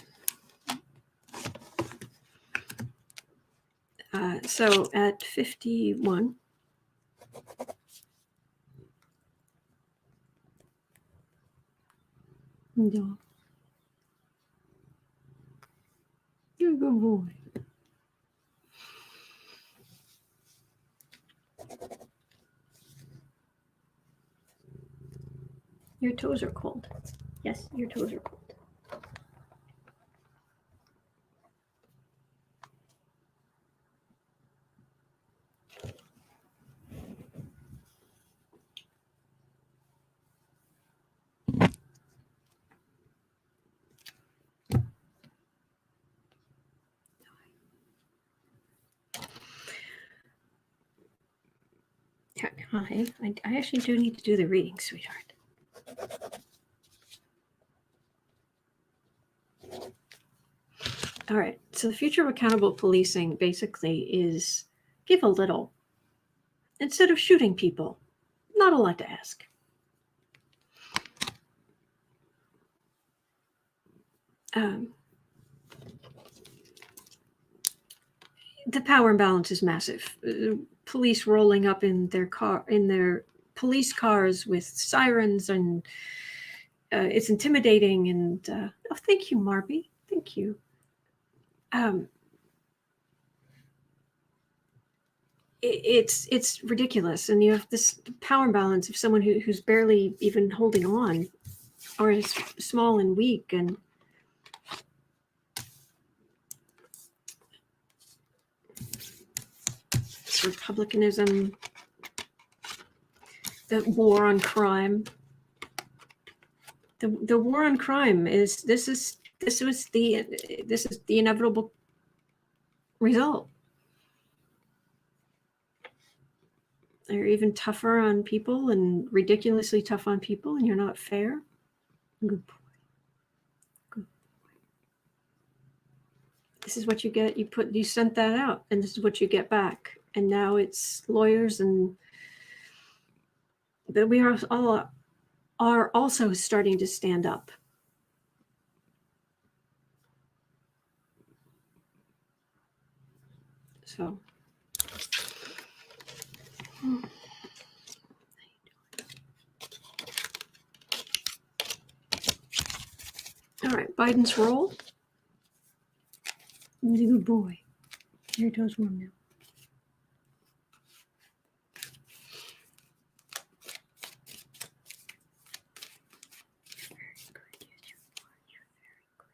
So at 51. No. You're a good boy. Your toes are cold. Yes, your toes are cold. Hi. I actually do need to do the reading, sweetheart. All right. So the future of accountable policing basically is give a little instead of shooting people. Not a lot to ask. The power imbalance is massive. Police rolling up in their police cars with sirens, and it's intimidating. And oh, thank you, Marby. Thank you. It's ridiculous, and you have this power imbalance of someone who's barely even holding on, or is small and weak, and it's republicanism, the war on crime. The war on crime is this is the inevitable result. They're even tougher on people and ridiculously tough on people, and you're not fair. Good boy. Good boy. This is what you get. You sent that out, and this is what you get back. And now it's lawyers, and but we are also starting to stand up. So. All right, Biden's role. He's a good boy. Your toes warm now. Very good. You're very good.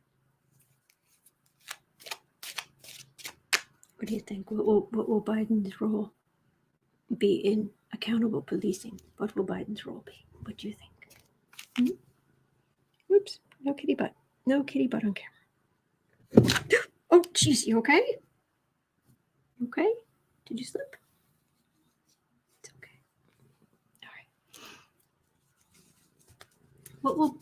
What do you think? What will Biden's role be in accountable policing? What will Biden's role be? What do you think? Oops, no kitty butt. No kitty butt on camera. Oh, jeez, you okay? Okay? Did you slip? It's okay. All right. What will...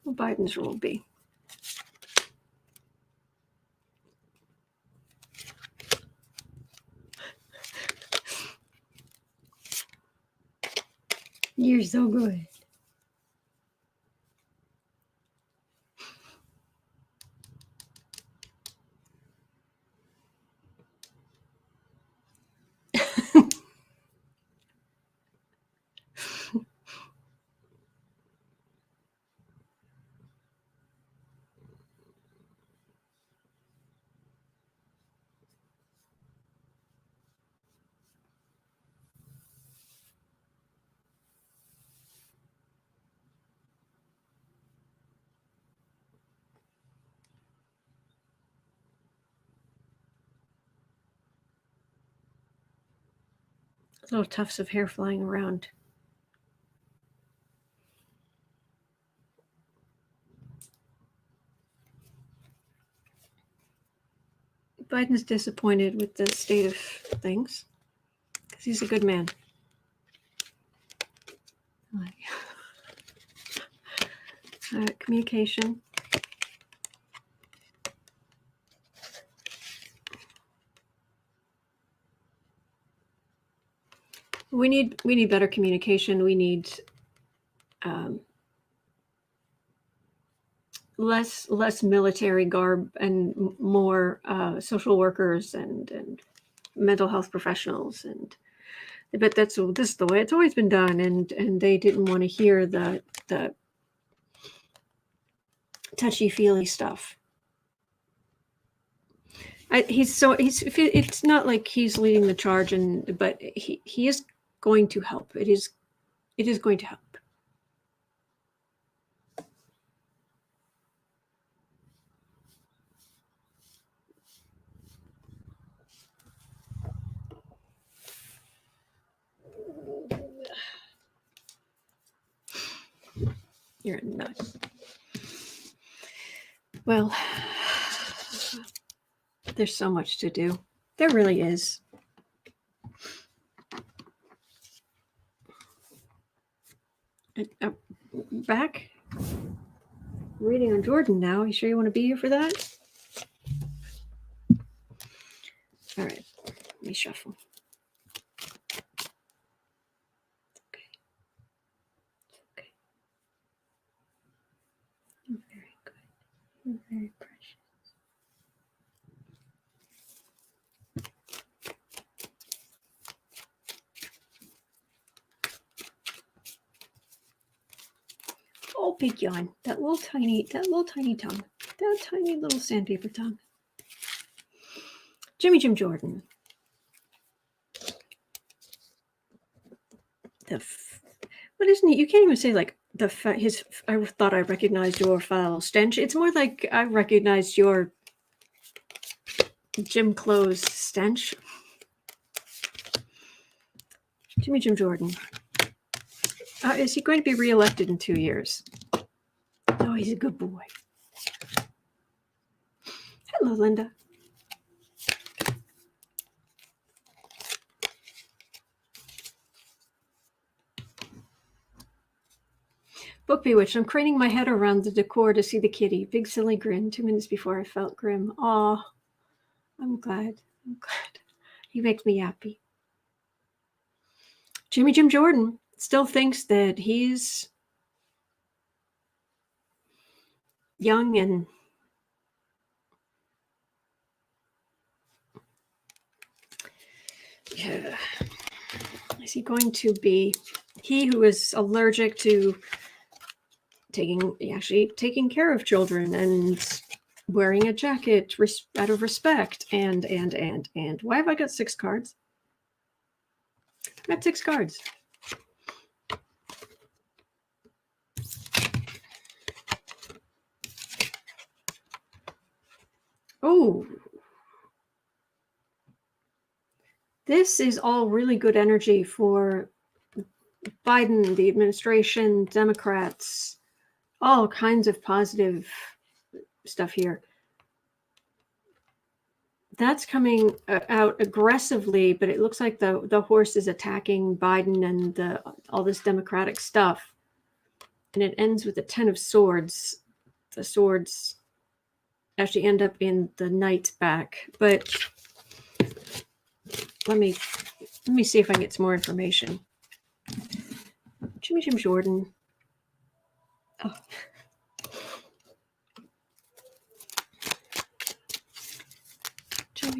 what will Biden's role be? You're so good. Little tufts of hair flying around. Biden's disappointed with the state of things because he's a good man. Communication. We need better communication. We need less military garb and more social workers and mental health professionals. But this is the way it's always been done, and they didn't want to hear the touchy-feely stuff. It's not like he's leading the charge, but he is going to help. It is going to help. You're nuts. Well, there's so much to do. There really is. Back reading on Jordan now. You sure you want to be here for that? All right. Let me shuffle. Okay. Okay. You're very good. You're very precious. Oh, big yawn. That little tiny tongue. That tiny little sandpaper tongue. Jim Jordan. What isn't it? You can't even say like I thought I recognized your foul stench. It's more like I recognized your gym clothes stench. Jim Jordan. Is he going to be reelected in 2 years? Oh, he's a good boy. Hello, Linda. Book Bewitched. I'm craning my head around the decor to see the kitty. Big silly grin. 2 minutes before I felt grim. Aw, I'm glad. He makes me happy. Jim Jordan still thinks that he's young and yeah. Is he going to be he who is allergic to taking care of children and wearing a jacket out of respect and why have I got 6 cards? I got 6 cards. Oh, this is all really good energy for Biden, the administration, Democrats, all kinds of positive stuff here. That's coming out aggressively, but it looks like the horse is attacking Biden and all this Democratic stuff. And it ends with the 10 of Swords. The swords actually end up in the knight's back. But let me see if I can get some more information. Jim Jordan. Oh.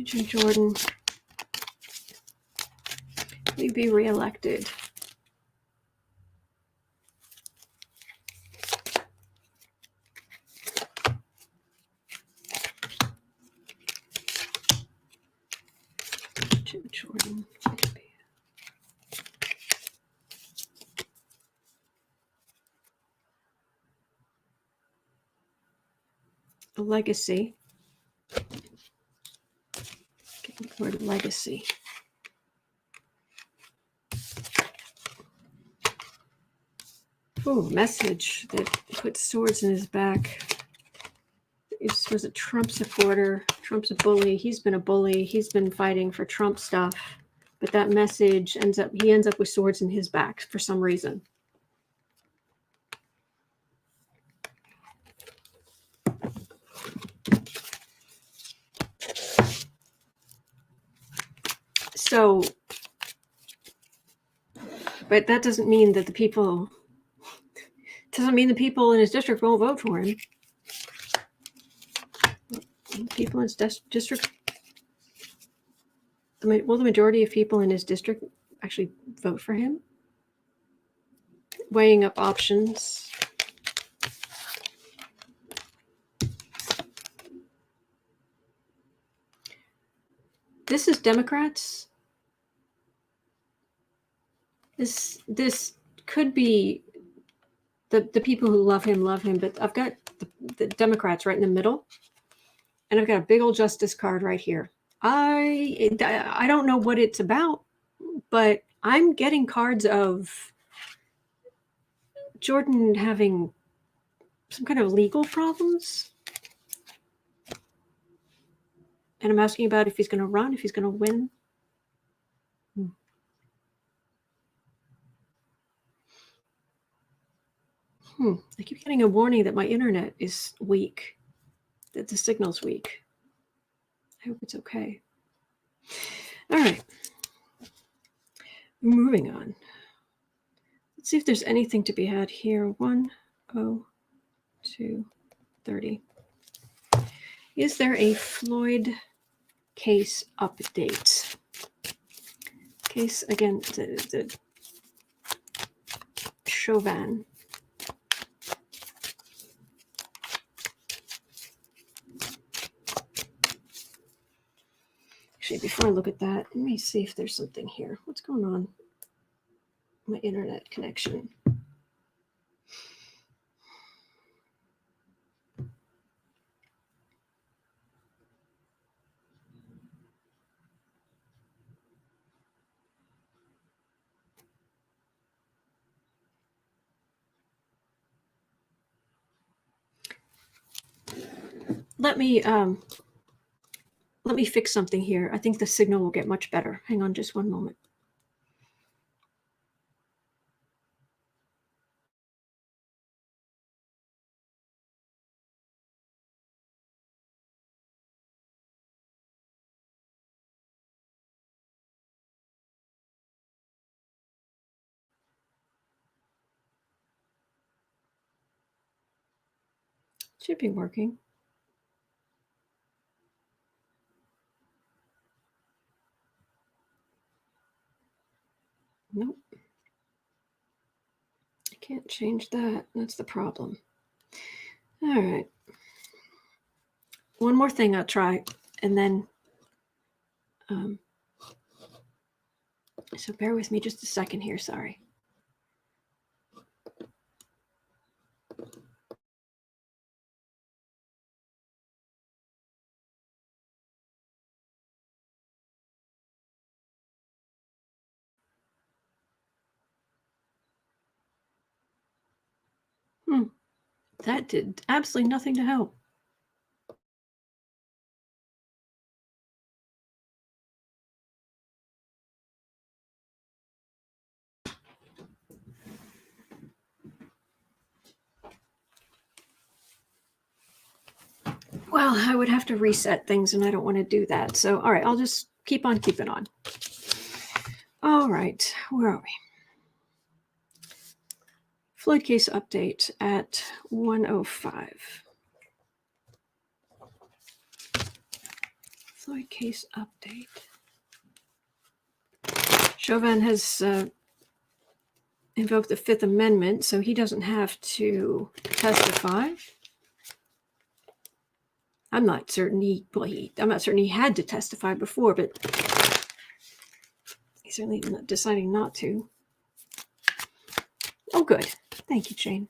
Jim Jordan. Will he be reelected? Jim Jordan. A legacy. Getting the word legacy. Oh, message that put swords in his back. This was a Trump supporter. Trump's a bully. He's been a bully. He's been fighting for Trump stuff. But that message ends up with swords in his back for some reason. So, but that doesn't mean that the people in his district won't vote for him. The people in his district, will the majority of people in his district actually vote for him? Weighing up options. This is Democrats. This could be the people who love him, but I've got the Democrats right in the middle, and I've got a big old justice card right here. I don't know what it's about, but I'm getting cards of Jordan having some kind of legal problems. And I'm asking about if he's going to run, if he's going to win. I keep getting a warning that my internet is weak, that the signal's weak. I hope it's okay. All right. Moving on. Let's see if there's anything to be had here. 1:02:30. Is there a Floyd case update? Case, again, the Chauvin. Actually, before I look at that, let me see if there's something here. What's going on? My internet connection. Let me fix something here. I think the signal will get much better. Hang on just one moment. Should be working. Nope. I can't change that. That's the problem. All right. One more thing I'll try, and then so bear with me just a second here. Sorry. That did absolutely nothing to help. Well, I would have to reset things, and I don't want to do that. So, all right, I'll just keep on keeping on. All right, where are we? Floyd case update at 1:05. Floyd case update. Chauvin has invoked the Fifth Amendment, so he doesn't have to testify. I'm not certain I'm not certain he had to testify before, but he's certainly deciding not to. Oh, good. Thank you, Jane.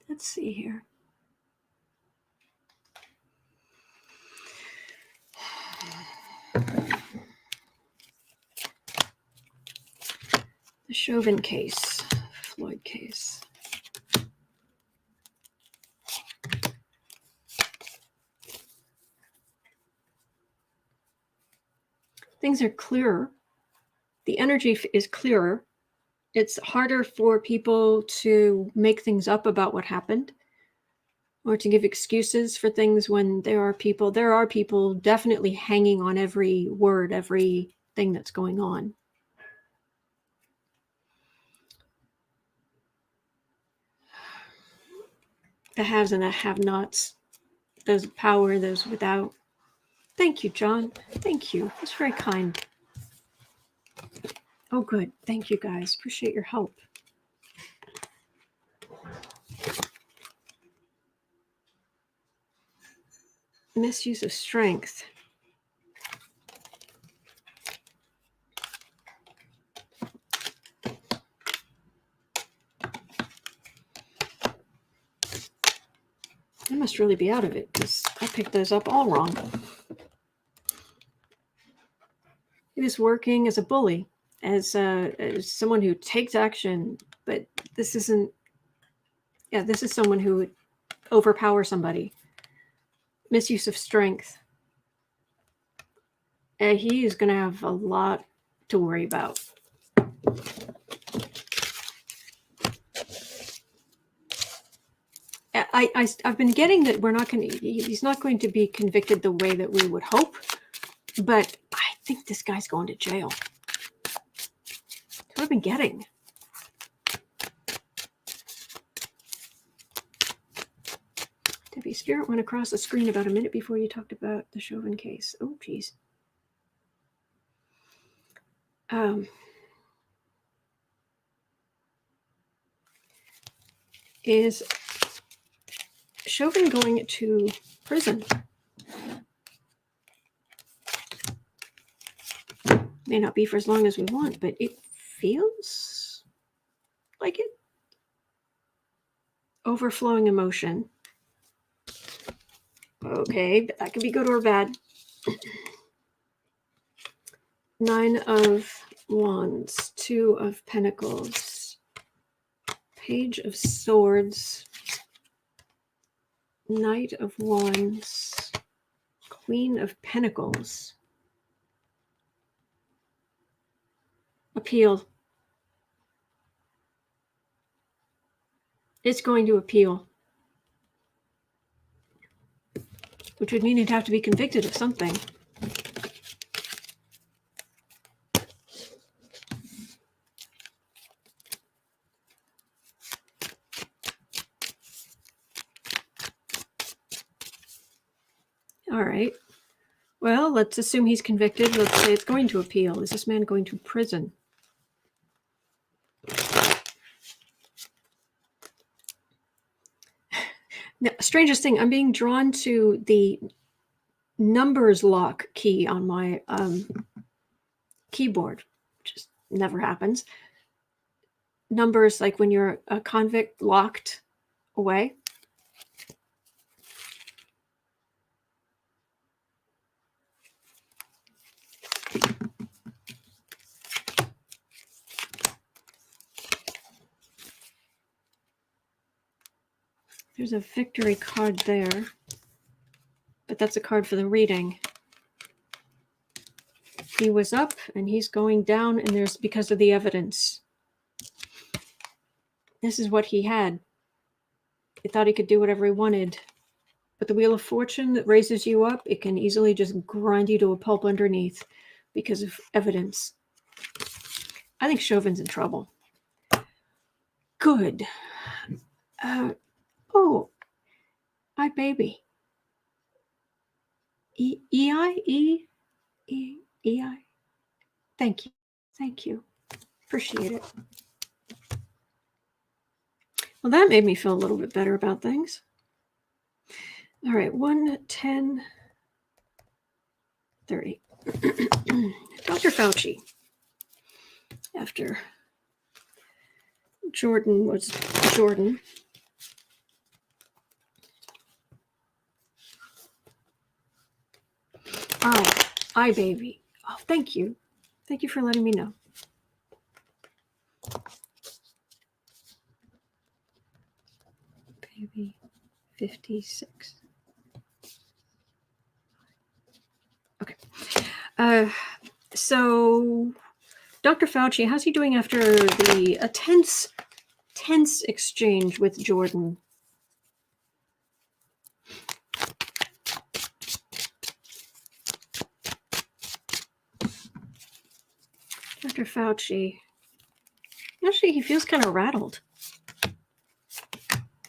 Let's see here. Chauvin case, Floyd case. Things are clearer. The energy is clearer. It's harder for people to make things up about what happened or to give excuses for things when there are people definitely hanging on every word, everything that's going on. The haves and the have-nots, those with power, those without. Thank you, John. Thank you. That's very kind. Oh, good. Thank you, guys. Appreciate your help. Misuse of strength. I must really be out of it because I picked those up all wrong. He was working as a bully, as someone who takes action, but this isn't. Yeah, this is someone who would overpower somebody. Misuse of strength. He is going to have a lot to worry about. I've been getting that he's not going to be convicted the way that we would hope, but I think this guy's going to jail. That's what I've been getting. Debbie, Spirit went across the screen about a minute before you talked about the Chauvin case. Oh, geez. Is Chauvin going to prison? May not be for as long as we want, but it feels like it. Overflowing emotion. Okay, but that could be good or bad. 9 of Wands, 2 of Pentacles, Page of Swords, Knight of Wands, Queen of Pentacles. Appeal. It's going to appeal, which would mean he'd have to be convicted of something. All right. Well, let's assume he's convicted. Let's say it's going to appeal. Is this man going to prison? Now, strangest thing, I'm being drawn to the numbers lock key on my keyboard, which just never happens. Numbers, like when you're a convict locked away. There's a victory card there, but that's a card for the reading. He was up and he's going down, and there's because of the evidence. This is what he had. He thought he could do whatever he wanted. But the Wheel of Fortune that raises you up, it can easily just grind you to a pulp underneath because of evidence. I think Chauvin's in trouble. Good. Oh, hi, baby. E-I? Thank you. Thank you. Appreciate it. Well, that made me feel a little bit better about things. All right, 1, 10, 30. Dr. Fauci. After Jordan was Jordan. I baby. Oh, thank you. Thank you for letting me know. 56. Okay. So Dr. Fauci, how's he doing after the tense exchange with Jordan? Dr. Fauci. Actually, he feels kind of rattled.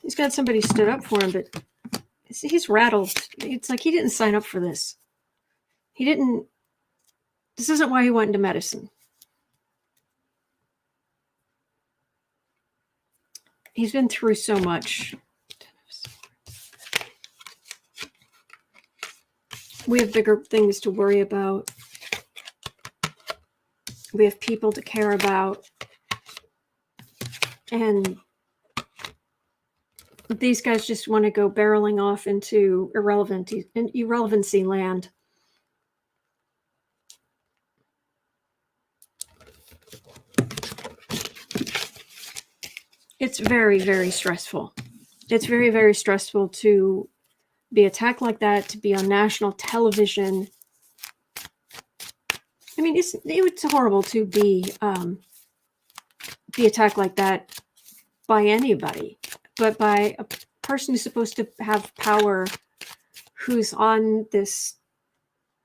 He's got somebody stood up for him, but he's rattled. It's like he didn't sign up for this. This isn't why he went into medicine. He's been through so much. We have bigger things to worry about. We have people to care about. And these guys just want to go barreling off into irrelevancy land. It's very, very stressful. It's very, very stressful to be attacked like that, to be on national television. I mean, it's horrible to be attacked like that by anybody, but by a person who's supposed to have power, who's on this,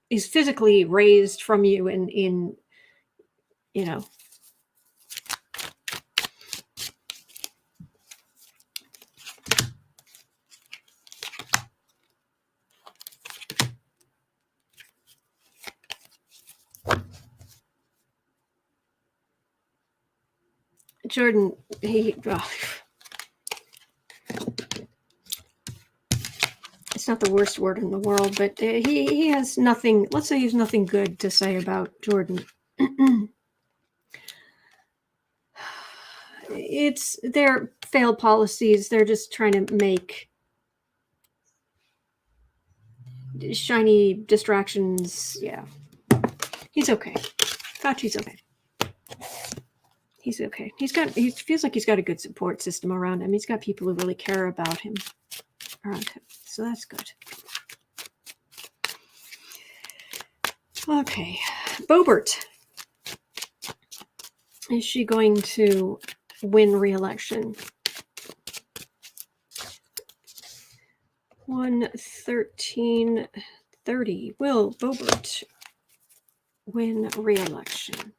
is physically raised from you in you know. Jordan, it's not the worst word in the world, but he has nothing, let's say he has nothing good to say about Jordan. It's their failed policies. They're just trying to make shiny distractions. Yeah. He's okay. Fauci's okay. He's okay. He feels like he's got a good support system around him. He's got people who really care about him around him. So that's good. Okay. Boebert. Is she going to win re-election? 11330. Will Boebert win re-election?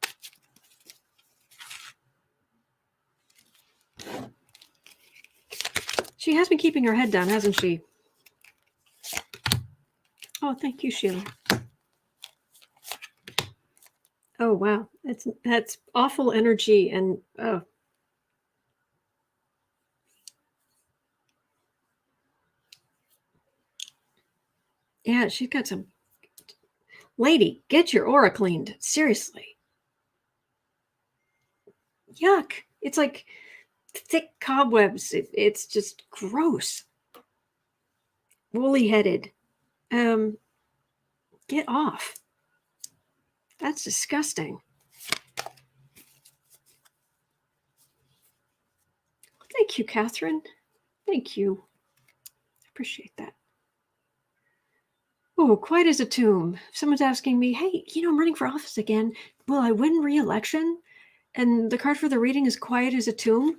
She has been keeping her head down, hasn't she? Oh, thank you, Sheila. Oh, wow. That's awful energy, and oh. Yeah, she's got some. Lady, get your aura cleaned. Seriously. Yuck. It's like thick cobwebs. It's just gross. Woolly headed. Get off. That's disgusting. Thank you, Catherine. Thank you. Appreciate that. Oh, quiet as a tomb. If someone's asking me, hey, I'm running for office again. Will I win re-election? And the card for the reading is quiet as a tomb.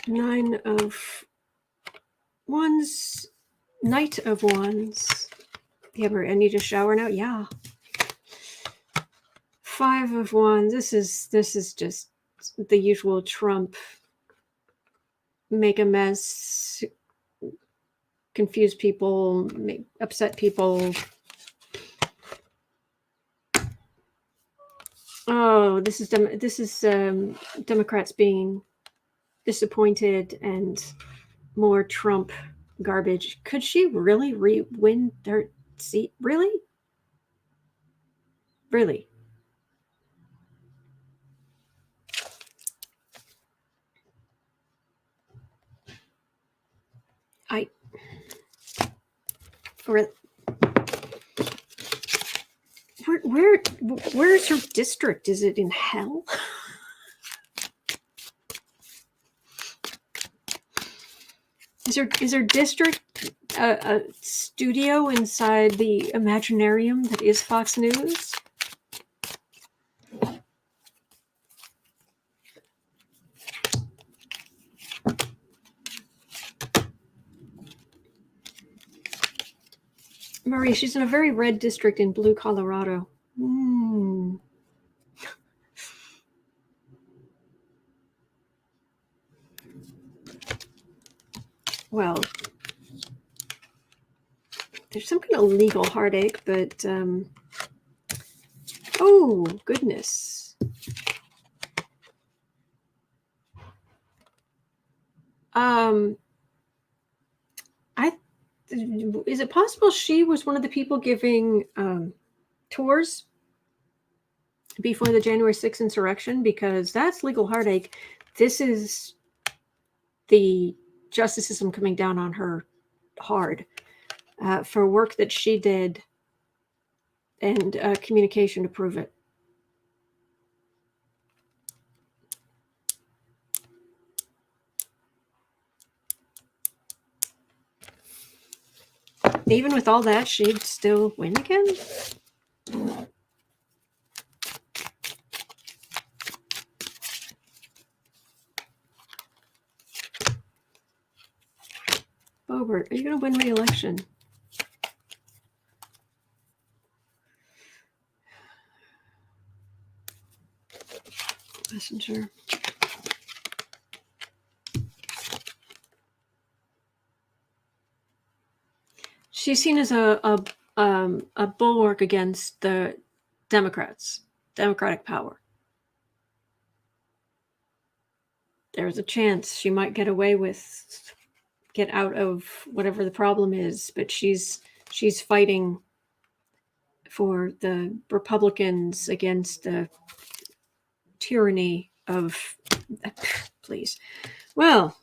Nine of Wands, Knight of Wands. Yeah, I need a shower now. Yeah. Five of Wands. This is just the usual Trump. Make a mess, confuse people, upset people. Oh, this is Democrats being disappointed and more Trump garbage. Could she really win their seat? Really? Really? where's her district? Is it in hell? Is her district a studio inside the Imaginarium that is Fox News? Marie, she's in a very red district in blue Colorado. Well, there's some kind of legal heartache, but oh goodness. Is it possible she was one of the people giving tours before the January 6th insurrection? Because that's legal heartache. This is the justice system coming down on her hard for work that she did and communication to prove it. Even with all that, she'd still win again? Boebert, are you going to win re-election? Messenger. She's seen as a bulwark against the Democrats, Democratic power. There's a chance she might get out of whatever the problem is, but she's fighting for the Republicans against the tyranny of, please. Well,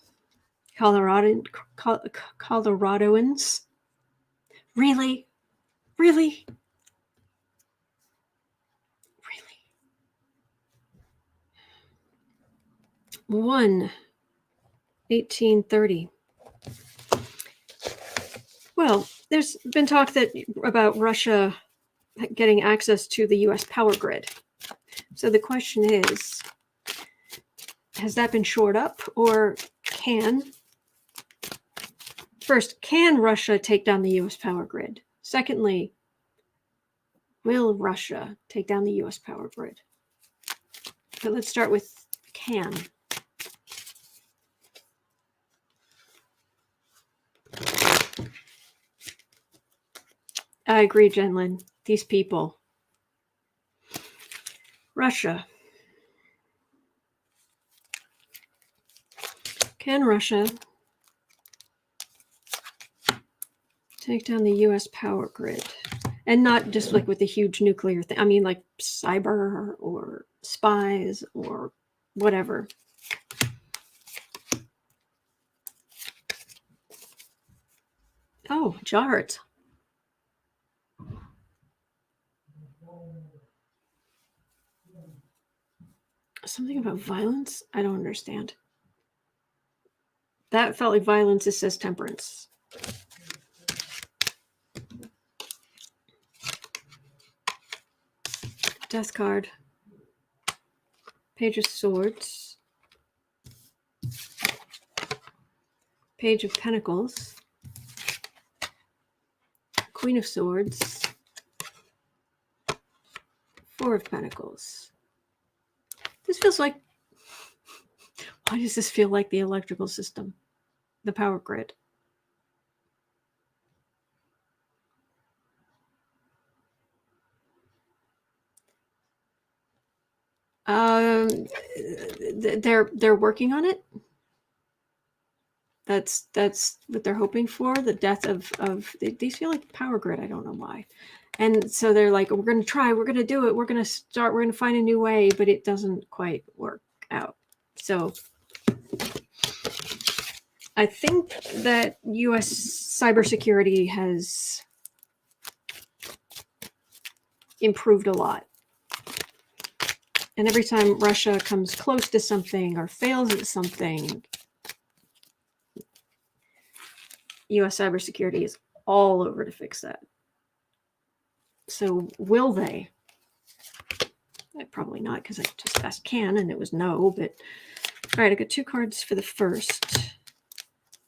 Coloradoans, really? 1830. Well, there's been talk about Russia getting access to the U.S. power grid. So the question is, has that been shored up, or can Russia take down the U.S. power grid? Secondly, will Russia take down the U.S. power grid? But let's start with can. I agree, Jenlin. These people. Russia. Can Russia take down the U.S. power grid? And not just like with the huge nuclear thing. I mean, like cyber or spies or whatever. Oh, Jart. Something about violence? I don't understand. That felt like violence. It says temperance. Death card. Page of Swords. Page of Pentacles. Queen of Swords. Four of Pentacles. This feels like... Why does this feel like the electrical system? The power grid. They're working on it. That's what they're hoping for. The death of these feel like power grid. I don't know why. And so they're like, we're going to try, we're going to do it, we're going to find a new way, but it doesn't quite work out. So I think that U.S. cybersecurity improved a lot. And every time Russia comes close to something or fails at something, US cybersecurity is all over to fix that. So will they? Probably not, because I just asked can and it was no. But all right, I got 2 cards for the first.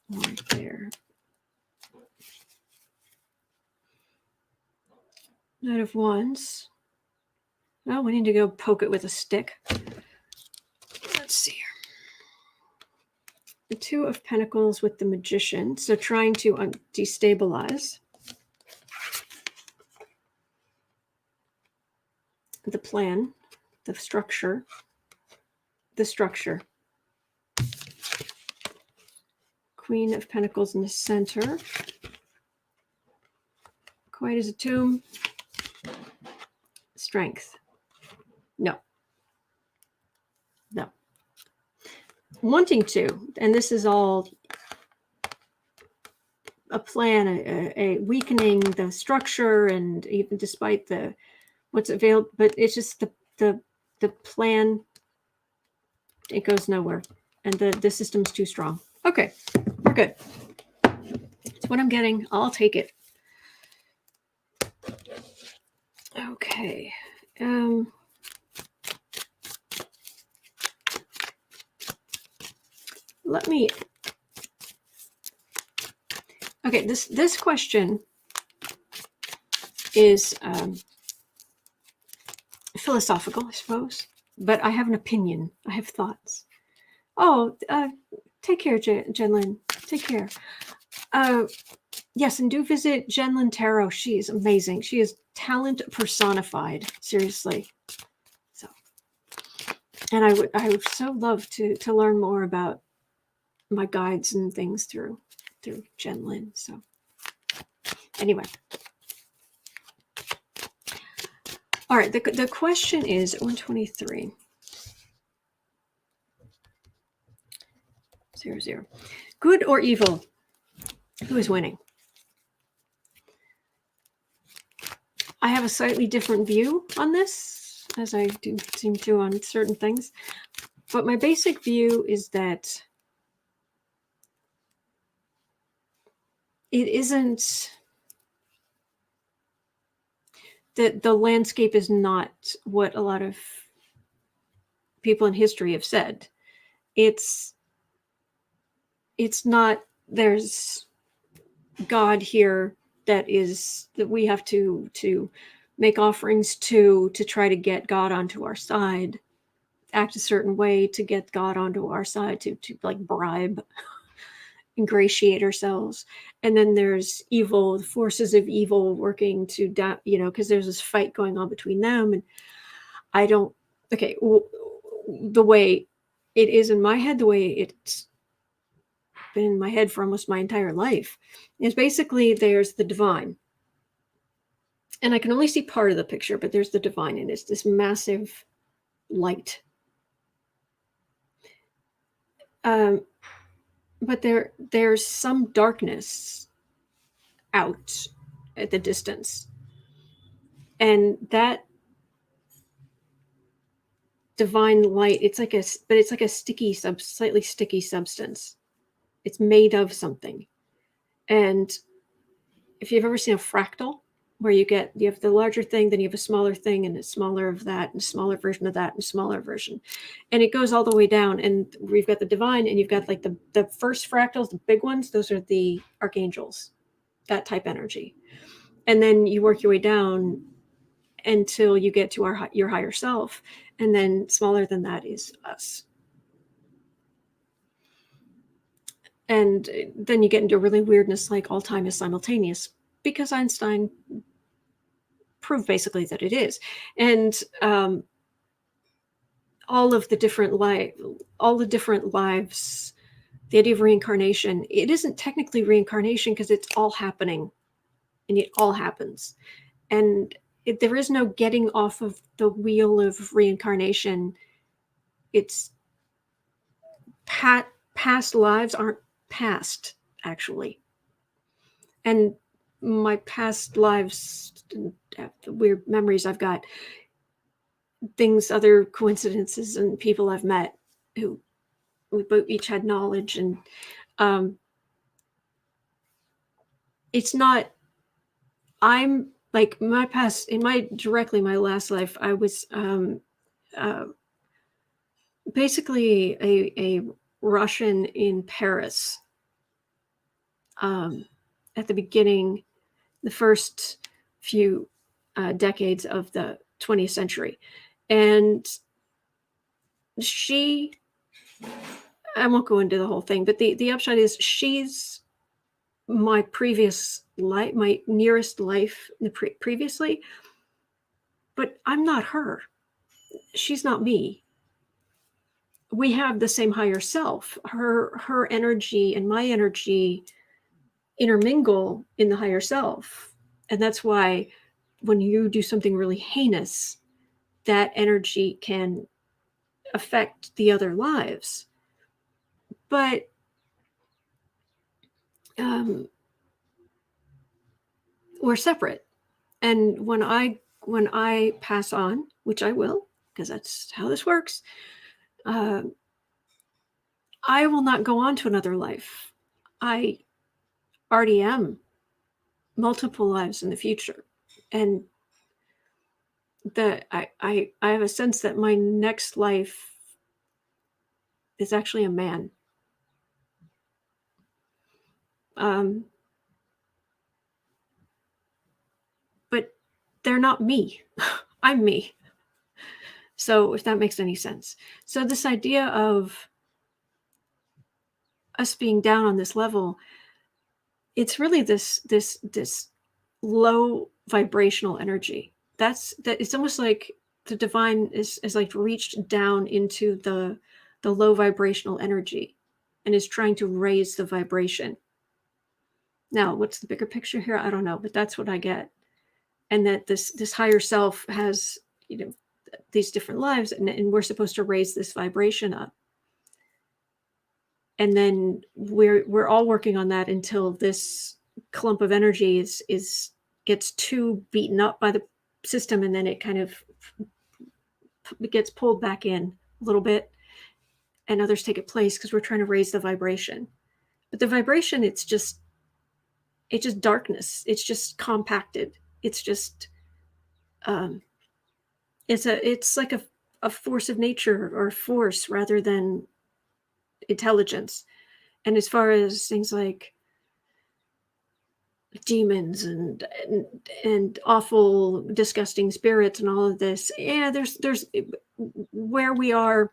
Right there. Knight of Wands. Well, we need to go poke it with a stick. Let's see here. The 2 of Pentacles with the Magician. So trying to destabilize the plan, the structure. Queen of Pentacles in the center. Quiet as a tomb. Strength. No. Wanting to, and this is all a plan, a weakening the structure, and even despite what's available, but it's just the plan. It goes nowhere, and the system's too strong. Okay, we're good. That's what I'm getting. I'll take it. Okay. Let me. Okay, this question is philosophical, I suppose, but I have an opinion. I have thoughts. Oh, take care, Jenlyn. Take care. Yes, and do visit Jenlyn Tarot. She is amazing. She is talent personified. Seriously. So, and I would so love to learn more about my guides and things through Jenlyn. So, anyway. All right. The question is 123. 00. Good or evil? Who is winning? I have a slightly different view on this, as I do seem to on certain things. But my basic view is that it isn't, that the landscape is not what a lot of people in history have said. It's not, there's God here that we have to make offerings to try to get God onto our side, act a certain way to get God onto our side, to like bribe, ingratiate ourselves. And then there's evil, the forces of evil working to, because there's this fight going on between them. And I don't, okay, the way it is in my head, the way it's been in my head for almost my entire life, is basically there's the divine. And I can only see part of the picture, but there's the divine, and it's this massive light. But there's some darkness out at the distance. And that divine light, it's like a sticky, slightly sticky substance. It's made of something. And if you've ever seen a fractal, where you have the larger thing, then you have a smaller thing, and a smaller of that, and a smaller version of that, and a smaller version. And it goes all the way down. And we've got the divine, and you've got like the first fractals, the big ones, those are the archangels, that type energy. And then you work your way down until you get to your higher self. And then smaller than that is us. And then you get into really weirdness, like all time is simultaneous, because Einstein proved basically that it is. And all the different lives, the idea of reincarnation, it isn't technically reincarnation because it's all happening, and it all happens. And there is no getting off of the wheel of reincarnation. It's past lives aren't past, actually. And my past lives, the weird memories I've got, things, other coincidences, and people I've met who we both each had knowledge, and it's not. I'm like my past in my last life. I was uh, basically a Russian in Paris at the beginning, the first few decades of the 20th century. And she, I won't go into the whole thing, but the upshot is she's my previous life, my nearest life previously, but I'm not her. She's not me. We have the same higher self. Her energy and my energy intermingle in the higher self. And that's why when you do something really heinous, that energy can affect the other lives. But we're separate. And when I pass on, which I will, because that's how this works, I will not go on to another life. I already am multiple lives in the future. And that I have a sense that my next life is actually a man. But they're not me. I'm me. So if that makes any sense. So this idea of us being down on this level, it's really this low vibrational energy. That it's almost like the divine is like reached down into the low vibrational energy and is trying to raise the vibration. Now, what's the bigger picture here? I don't know, but that's what I get. And that this higher self has, these different lives, and we're supposed to raise this vibration up. And then we're all working on that until this clump of energy gets too beaten up by the system, and then it kind of gets pulled back in a little bit, and others take its place because we're trying to raise the vibration. But the vibration, it's just darkness. It's just compacted. It's just it's like a force of nature, or force rather than intelligence. And as far as things like demons and awful, disgusting spirits and all of this, there's where we are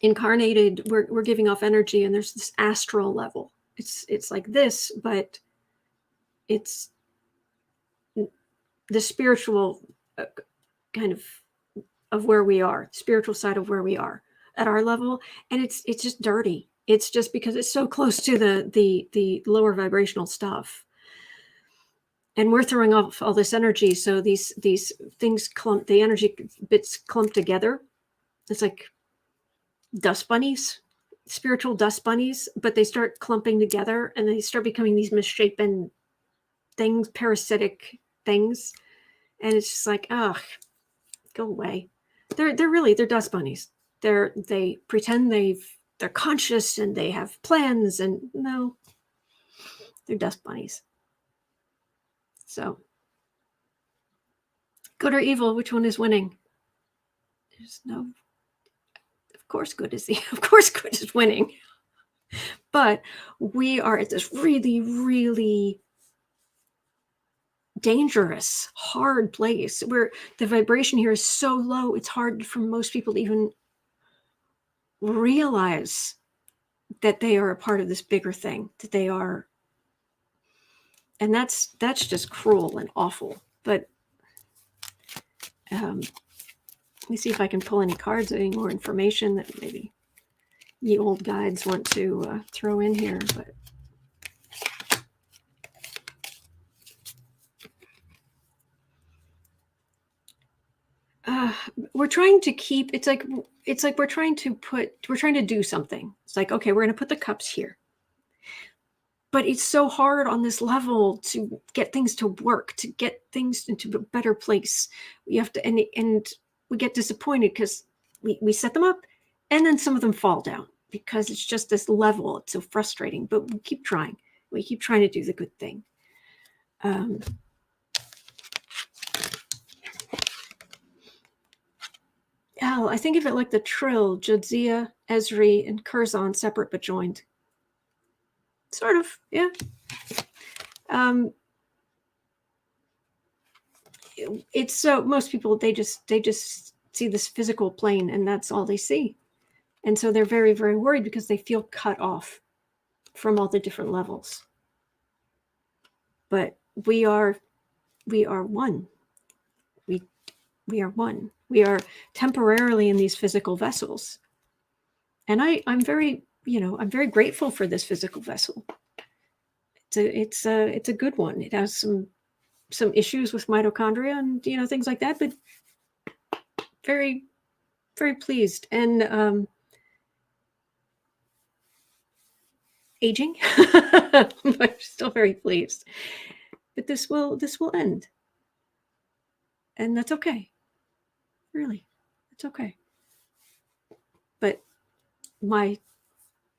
incarnated, we're giving off energy, and there's this astral level. It's like this, but it's the spiritual kind of where we are, spiritual side of where we are at our level. And it's just dirty. It's just because it's so close to the lower vibrational stuff, and we're throwing off all this energy. So these things clump, the energy bits clump together. It's like dust bunnies, spiritual dust bunnies, but they start clumping together, and they start becoming these misshapen things, parasitic things. And it's just like, go away. They're dust bunnies. They pretend they're conscious and they have plans, and no, they're dust bunnies. So, good or evil, which one is winning? There's no. Of course, good is winning. But we are at this really, really dangerous, hard place where the vibration here is so low, it's hard for most people to even realize that they are a part of this bigger thing, that they are. And that's just cruel and awful. But let me see if I can pull any cards, any more information that maybe the old guides want to throw in here. But we're trying to keep, it's like we're trying to do something. It's like, okay, we're going to put the cups here. but it's so hard on this level to get things to work, to get things into a better place. We have to, and we get disappointed because we set them up and then some of them fall down because it's just this level. It's so frustrating, but we keep trying. We keep trying to do the good thing. Al, I think of it like the trill, Jadzia, Esri, and Curzon, separate but joined. Sort of, yeah. It's so most people they just see this physical plane and that's all they see, and so they're very, very worried because they feel cut off from all the different levels. But we are one. We are one. We are temporarily in these physical vessels, and I'm very I'm very grateful for this physical vessel. It's a good one. It has some issues with mitochondria and things like that, but very, very pleased and aging, but still very pleased. But this will end, and that's okay. Really, it's okay. But my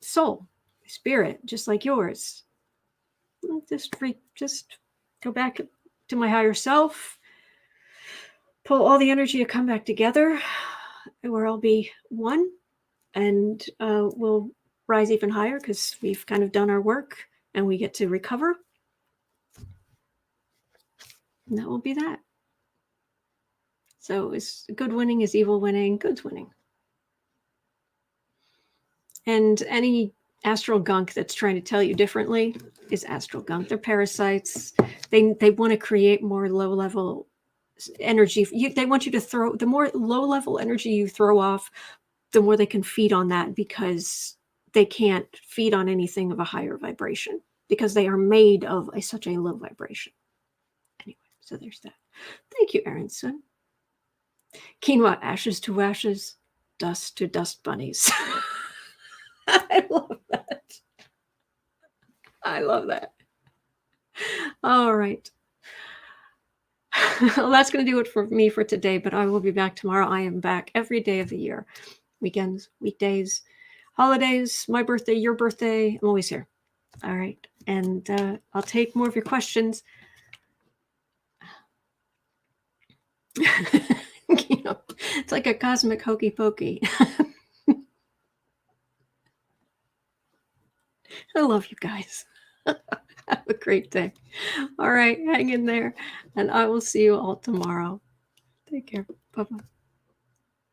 soul, spirit, just like yours, just go back to my higher self, pull all the energy to come back together, where I'll be one, and we'll rise even higher because we've kind of done our work and we get to recover. And that will be that. So is good winning, is evil winning, good's winning. And any astral gunk that's trying to tell you differently is astral gunk. They're parasites. They want to create more low-level energy. They want you to throw, the more low-level energy you throw off, the more they can feed on that, because they can't feed on anything of a higher vibration because they are made of such a low vibration. Anyway, so there's that. Thank you, Aronson. Quinoa, ashes to ashes, dust to dust bunnies. I love that. I love that. All right. Well, that's going to do it for me for today, but I will be back tomorrow. I am back every day of the year. Weekends, weekdays, holidays, my birthday, your birthday. I'm always here. All right. And I'll take more of your questions. It's like a cosmic hokey pokey. I love you guys. Have a great day. All right, hang in there, and I will see you all tomorrow. Take care. Bye-bye.